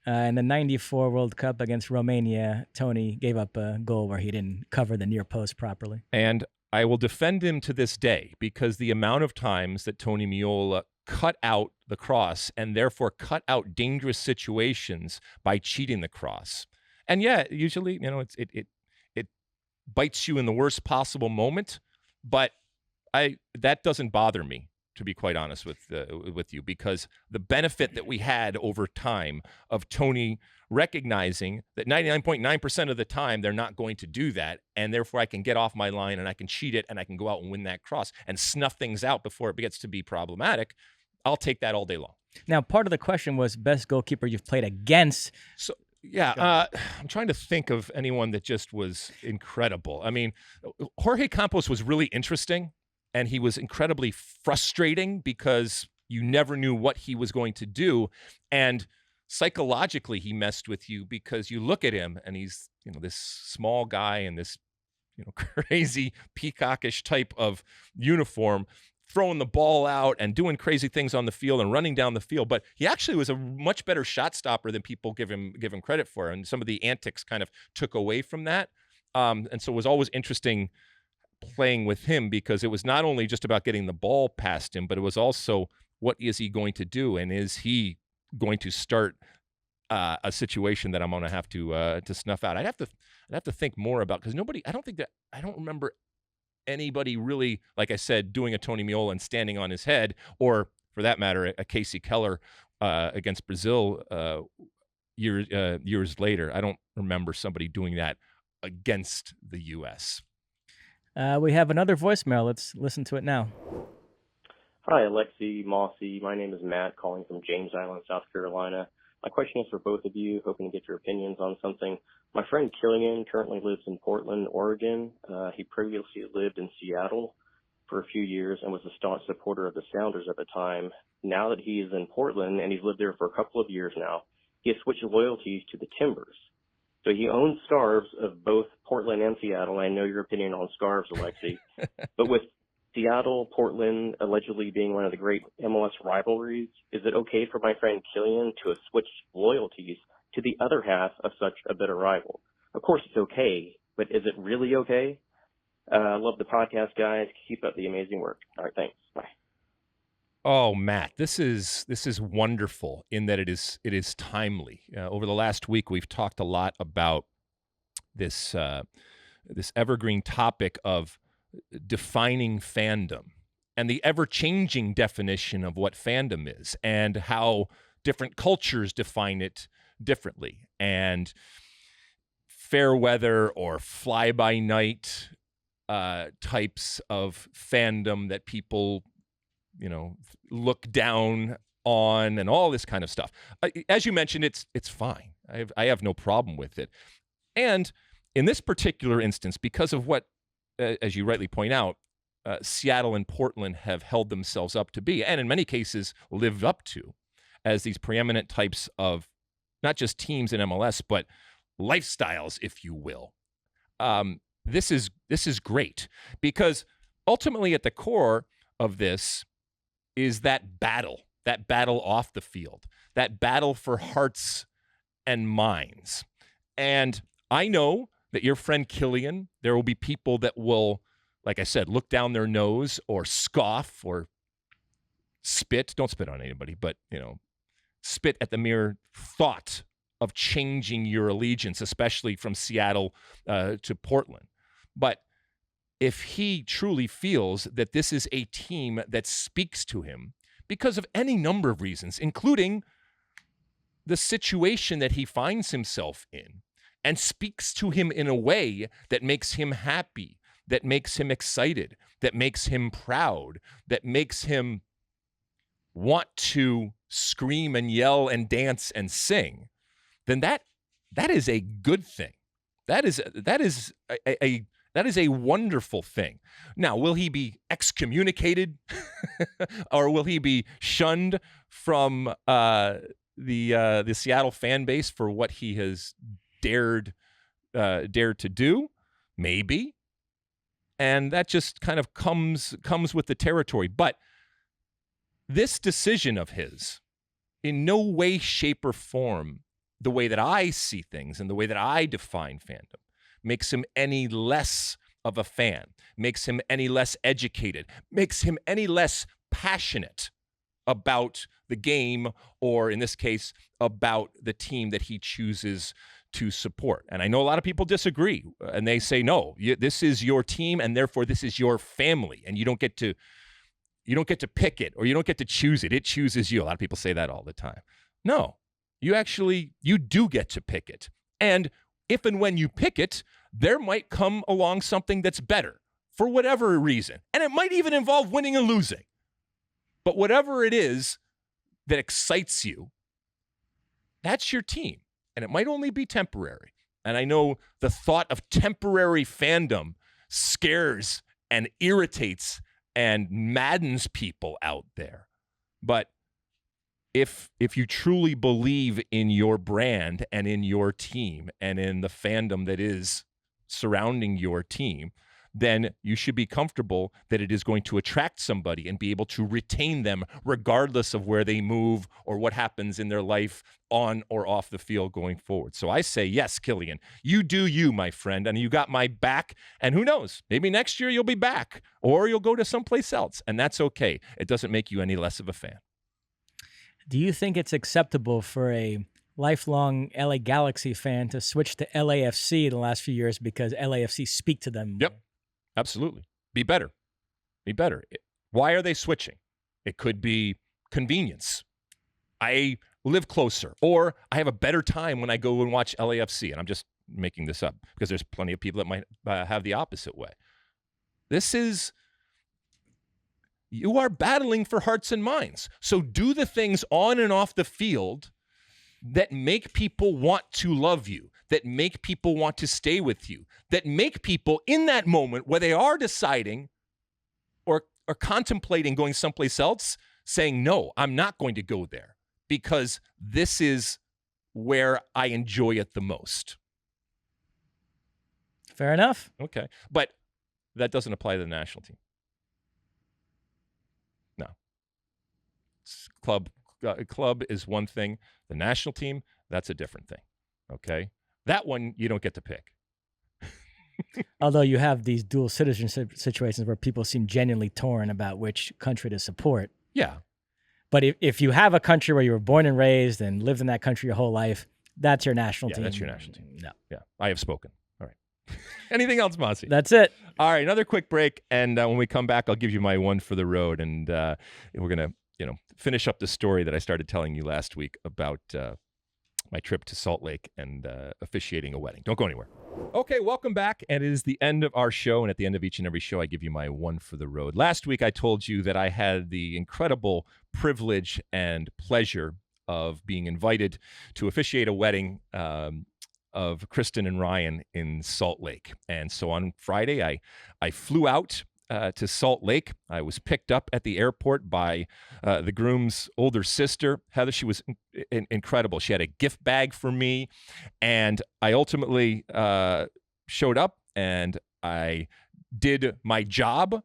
In the 94 World Cup against Romania, Tony gave up a goal where he didn't cover the near post properly. And I will defend him to this day, because the amount of times that Tony Meola cut out the cross and therefore cut out dangerous situations by cheating the cross. And yeah, usually, it bites you in the worst possible moment, but that doesn't bother me, to be quite honest with you, because the benefit that we had over time of Tony recognizing that 99.9% of the time they're not going to do that, and therefore I can get off my line and I can cheat it and I can go out and win that cross and snuff things out before it gets to be problematic. I'll take that all day long. Now, part of the question was best goalkeeper you've played against. So yeah, I'm trying to think of anyone that just was incredible. I mean, Jorge Campos was really interesting, and he was incredibly frustrating because you never knew what he was going to do. And psychologically, he messed with you because you look at him and he's, this small guy in this, crazy peacockish type of uniform, throwing the ball out and doing crazy things on the field and running down the field. But he actually was a much better shot stopper than people give him credit for. And some of the antics kind of took away from that. And so it was always interesting playing with him because it was not only just about getting the ball past him, but it was also what is he going to do? And is he going to start a situation that I'm going to have to snuff out? I'd have to think more about, because I don't remember anybody really, like I said, doing a Tony Meola and standing on his head, or for that matter, a Casey Keller against Brazil years later. I don't remember somebody doing that against the U.S. We have another voicemail. Let's listen to it now. Hi, Alexi, Mosse. My name is Matt, calling from James Island, South Carolina. My question is for both of you, hoping to get your opinions on something. My friend Killian currently lives in Portland, Oregon. He previously lived in Seattle for a few years and was a staunch supporter of the Sounders at the time. Now that he is in Portland, and he's lived there for a couple of years now, he has switched loyalties to the Timbers. So he owns scarves of both Portland and Seattle. I know your opinion on scarves, Alexi. But with Seattle, Portland allegedly being one of the great MLS rivalries, is it okay for my friend Killian to have switched loyalties to the other half of such a bitter rival? Of course it's okay, but is it really okay? Love the podcast, guys. Keep up the amazing work. All right, thanks. Bye. Oh, Matt, this is wonderful in that it is timely. Over the last week, we've talked a lot about this evergreen topic of defining fandom and the ever-changing definition of what fandom is and how different cultures define it differently. And fair weather or fly-by-night types of fandom that people look down on and all this kind of stuff. As you mentioned, it's fine. I have no problem with it. And in this particular instance, because of what, as you rightly point out, Seattle and Portland have held themselves up to be, and in many cases lived up to, as these preeminent types of not just teams in MLS, but lifestyles, if you will. This is great, because ultimately at the core of this is that battle off the field, that battle for hearts and minds. And I know that your friend Killian, there will be people that will, like I said, look down their nose or scoff or spit. Don't spit on anybody, but, spit at the mere thought of changing your allegiance, especially from Seattle to Portland. But if he truly feels that this is a team that speaks to him because of any number of reasons, including the situation that he finds himself in, and speaks to him in a way that makes him happy, that makes him excited, that makes him proud, that makes him want to scream and yell and dance and sing, then that is a good thing. That is a wonderful thing. Now, will he be excommunicated or will he be shunned from the Seattle fan base for what he has dared to do? Maybe. And that just kind of comes with the territory. But this decision of his, in no way, shape, or form, the way that I see things and the way that I define fandom, makes him any less of a fan, makes him any less educated, makes him any less passionate about the game, or in this case, about the team that he chooses to support. And I know a lot of people disagree, and they say, no, this is your team, and therefore this is your family, and you don't get to pick it, or you don't get to choose it. It chooses you. A lot of people say that all the time. No, you do get to pick it. And if and when you pick it, there might come along something that's better for whatever reason. And it might even involve winning and losing. But whatever it is that excites you, that's your team. And it might only be temporary. And I know the thought of temporary fandom scares and irritates and maddens people out there. But if you truly believe in your brand and in your team and in the fandom that is surrounding your team, then you should be comfortable that it is going to attract somebody and be able to retain them regardless of where they move or what happens in their life on or off the field going forward. So I say, yes, Killian, you do you, my friend, and you got my back. And who knows, maybe next year you'll be back or you'll go to someplace else, and that's okay. It doesn't make you any less of a fan. Do you think it's acceptable for a lifelong LA Galaxy fan to switch to LAFC in the last few years because LAFC speak to them more? Yep, absolutely. Be better. Why are they switching? It could be convenience. I live closer, or I have a better time when I go and watch LAFC. And I'm just making this up because there's plenty of people that might have the opposite way. You are battling for hearts and minds. So do the things on and off the field that make people want to love you, that make people want to stay with you, that make people in that moment where they are deciding or contemplating going someplace else, saying, no, I'm not going to go there because this is where I enjoy it the most. Fair enough. Okay. But that doesn't apply to the national team. No. Club is one thing. The national team, that's a different thing. Okay? That one you don't get to pick. Although you have these dual citizenship situations where people seem genuinely torn about which country to support. Yeah. But if you have a country where you were born and raised and lived in that country your whole life, that's your national team. Yeah, that's your national team. No. Yeah. I have spoken. All right. Anything else, Mosse? That's it. All right. Another quick break. And when we come back, I'll give you my one for the road. And we're going to, finish up the story that I started telling you last week about my trip to Salt Lake and officiating a wedding. Don't go anywhere. Okay, welcome back. And it is the end of our show. And at the end of each and every show, I give you my one for the road. Last week, I told you that I had the incredible privilege and pleasure of being invited to officiate a wedding of Kristen and Ryan in Salt Lake. And so on Friday, I flew out to Salt Lake. I was picked up at the airport by the groom's older sister, Heather. She was incredible. She had a gift bag for me, and I ultimately showed up and I did my job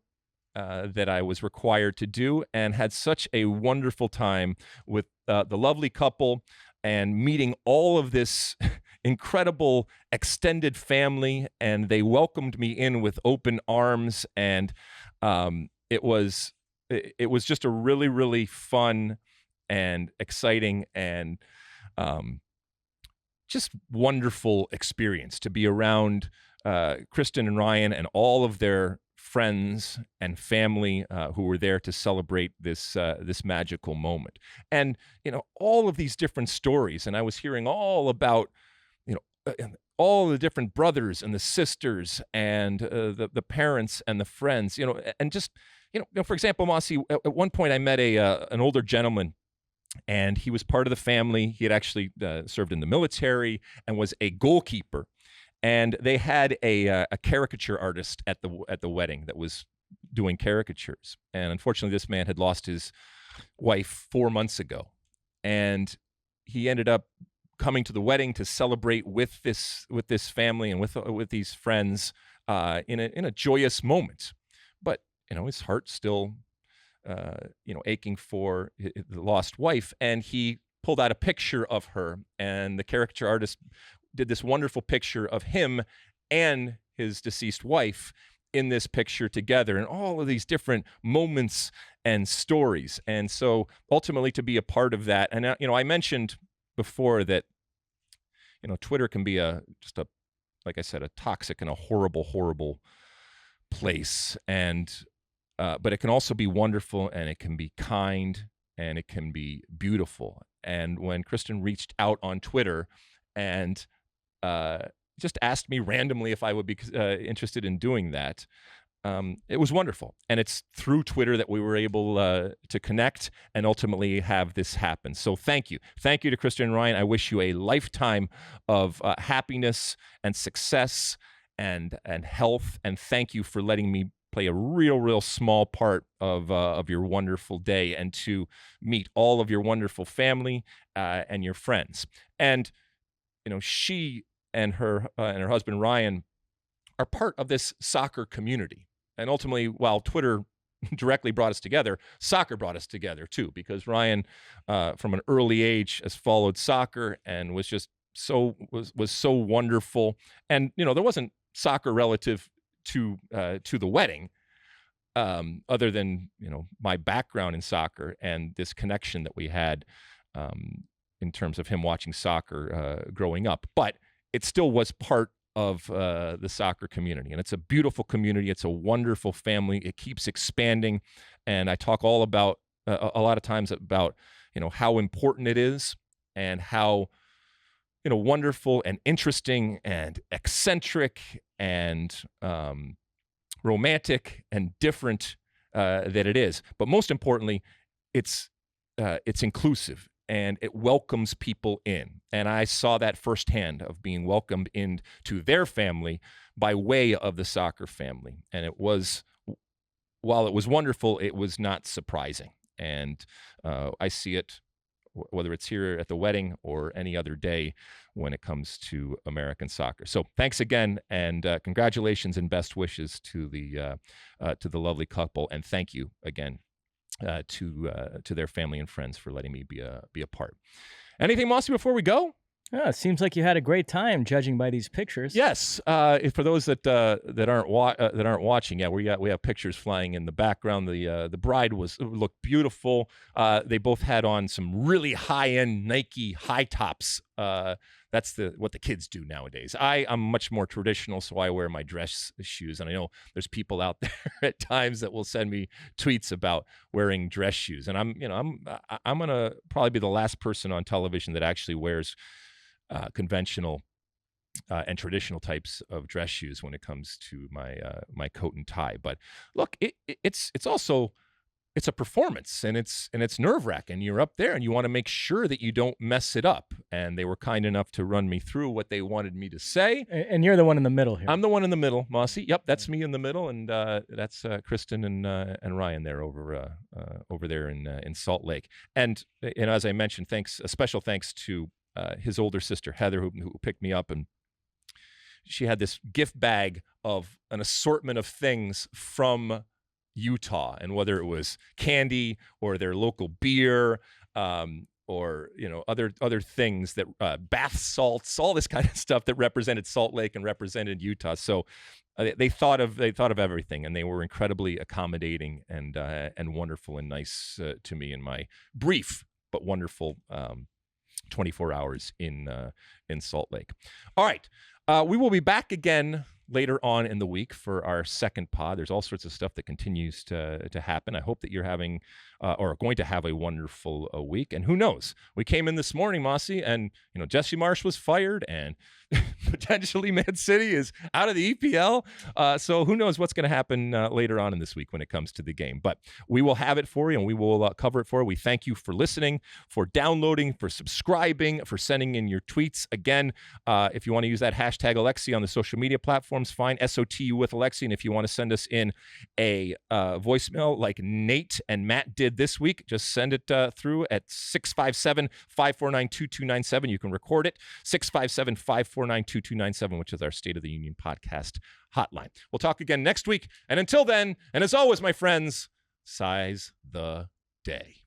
that I was required to do, and had such a wonderful time with the lovely couple and meeting all of this incredible extended family, and they welcomed me in with open arms, and it was just a really, really fun and exciting and just wonderful experience to be around Kristen and Ryan and all of their friends and family who were there to celebrate this magical moment. And all of these different stories, and I was hearing all about all the different brothers and the sisters and the parents and the friends, and just for example, Mosse, at one point I met an older gentleman, and he was part of the family. He had actually served in the military and was a goalkeeper. And they had a caricature artist at the wedding that was doing caricatures. And unfortunately, this man had lost his wife 4 months ago, and he ended up coming to the wedding to celebrate with this family and with these friends in a joyous moment. But his heart still aching for the lost wife, and he pulled out a picture of her, and the caricature artist did this wonderful picture of him and his deceased wife in this picture together, and all of these different moments and stories. And so ultimately to be a part of that, and I mentioned before that, Twitter can be like I said, a toxic and a horrible, horrible place. And, but it can also be wonderful, and it can be kind, and it can be beautiful. And when Kristen reached out on Twitter and just asked me randomly if I would be interested in doing that, it was wonderful. And it's through Twitter that we were able to connect and ultimately have this happen. So thank you. Thank you to Kristen and Ryan. I wish you a lifetime of happiness and success and health. And thank you for letting me play a real small part of your wonderful day, and to meet all of your wonderful family and your friends. And, she and her husband, Ryan, are part of this soccer community. And ultimately, while Twitter directly brought us together, soccer brought us together too, because Ryan, from an early age, has followed soccer and was just was so wonderful. And, there wasn't soccer relative to the wedding, other than, my background in soccer and this connection that we had in terms of him watching soccer growing up. But it still was part of the soccer community. And it's a beautiful community. It's a wonderful family. It keeps expanding. And I talk all about, a lot of times about, how important it is, and how, wonderful and interesting and eccentric and romantic and different that it is. But most importantly, it's inclusive, and it welcomes people in. And I saw that firsthand, of being welcomed into their family by way of the soccer family. And it was, while it was wonderful, it was not surprising. And I see it, whether it's here at the wedding or any other day, when it comes to American soccer. So thanks again, and congratulations and best wishes to the lovely couple. And thank you again to their family and friends for letting me be a part. Anything, Mosse, before we go? Yeah, it seems like you had a great time, judging by these pictures. Yes. For those that aren't watching, yeah, we have pictures flying in the background. The bride looked beautiful. They both had on some really high-end Nike high tops. That's what the kids do nowadays. I'm much more traditional, so I wear my dress shoes. And I know there's people out there at times that will send me tweets about wearing dress shoes. And I'm gonna probably be the last person on television that actually wears conventional and traditional types of dress shoes when it comes to my coat and tie. But look, it's also, it's a performance, and it's nerve-wracking. You're up there and you want to make sure that you don't mess it up. And they were kind enough to run me through what they wanted me to say. And you're the one in the middle here. I'm the one in the middle, Mosse. Yep, that's me in the middle, and that's Kristen and Ryan there over there in Salt Lake. And as I mentioned, a special thanks to his older sister, Heather, who picked me up, and she had this gift bag of an assortment of things from Utah, and whether it was candy or their local beer, or other things that bath salts, all this kind of stuff that represented Salt Lake and represented Utah. So they thought of everything, and they were incredibly accommodating and wonderful and nice to me in my brief but wonderful 24 hours in Salt Lake. All right. We will be back again later on in the week for our second pod. There's all sorts of stuff that continues to happen. I hope that you're having or are going to have a wonderful week. And who knows? We came in this morning, Mosse, and Jesse Marsch was fired, and potentially Man City is out of the EPL. So who knows what's going to happen later on in this week when it comes to the game. But we will have it for you, and we will cover it for you. We thank you for listening, for downloading, for subscribing, for sending in your tweets. Again, if you want to use that hashtag Alexi on the social media platforms, fine, SOTU with Alexi. And if you want to send us in a voicemail like Nate and Matt did this week, just send it through at 657-549-2297. You can record it, 657-549-2297, which is our State of the Union podcast hotline. We'll talk again next week. And until then, and as always, my friends, size the day.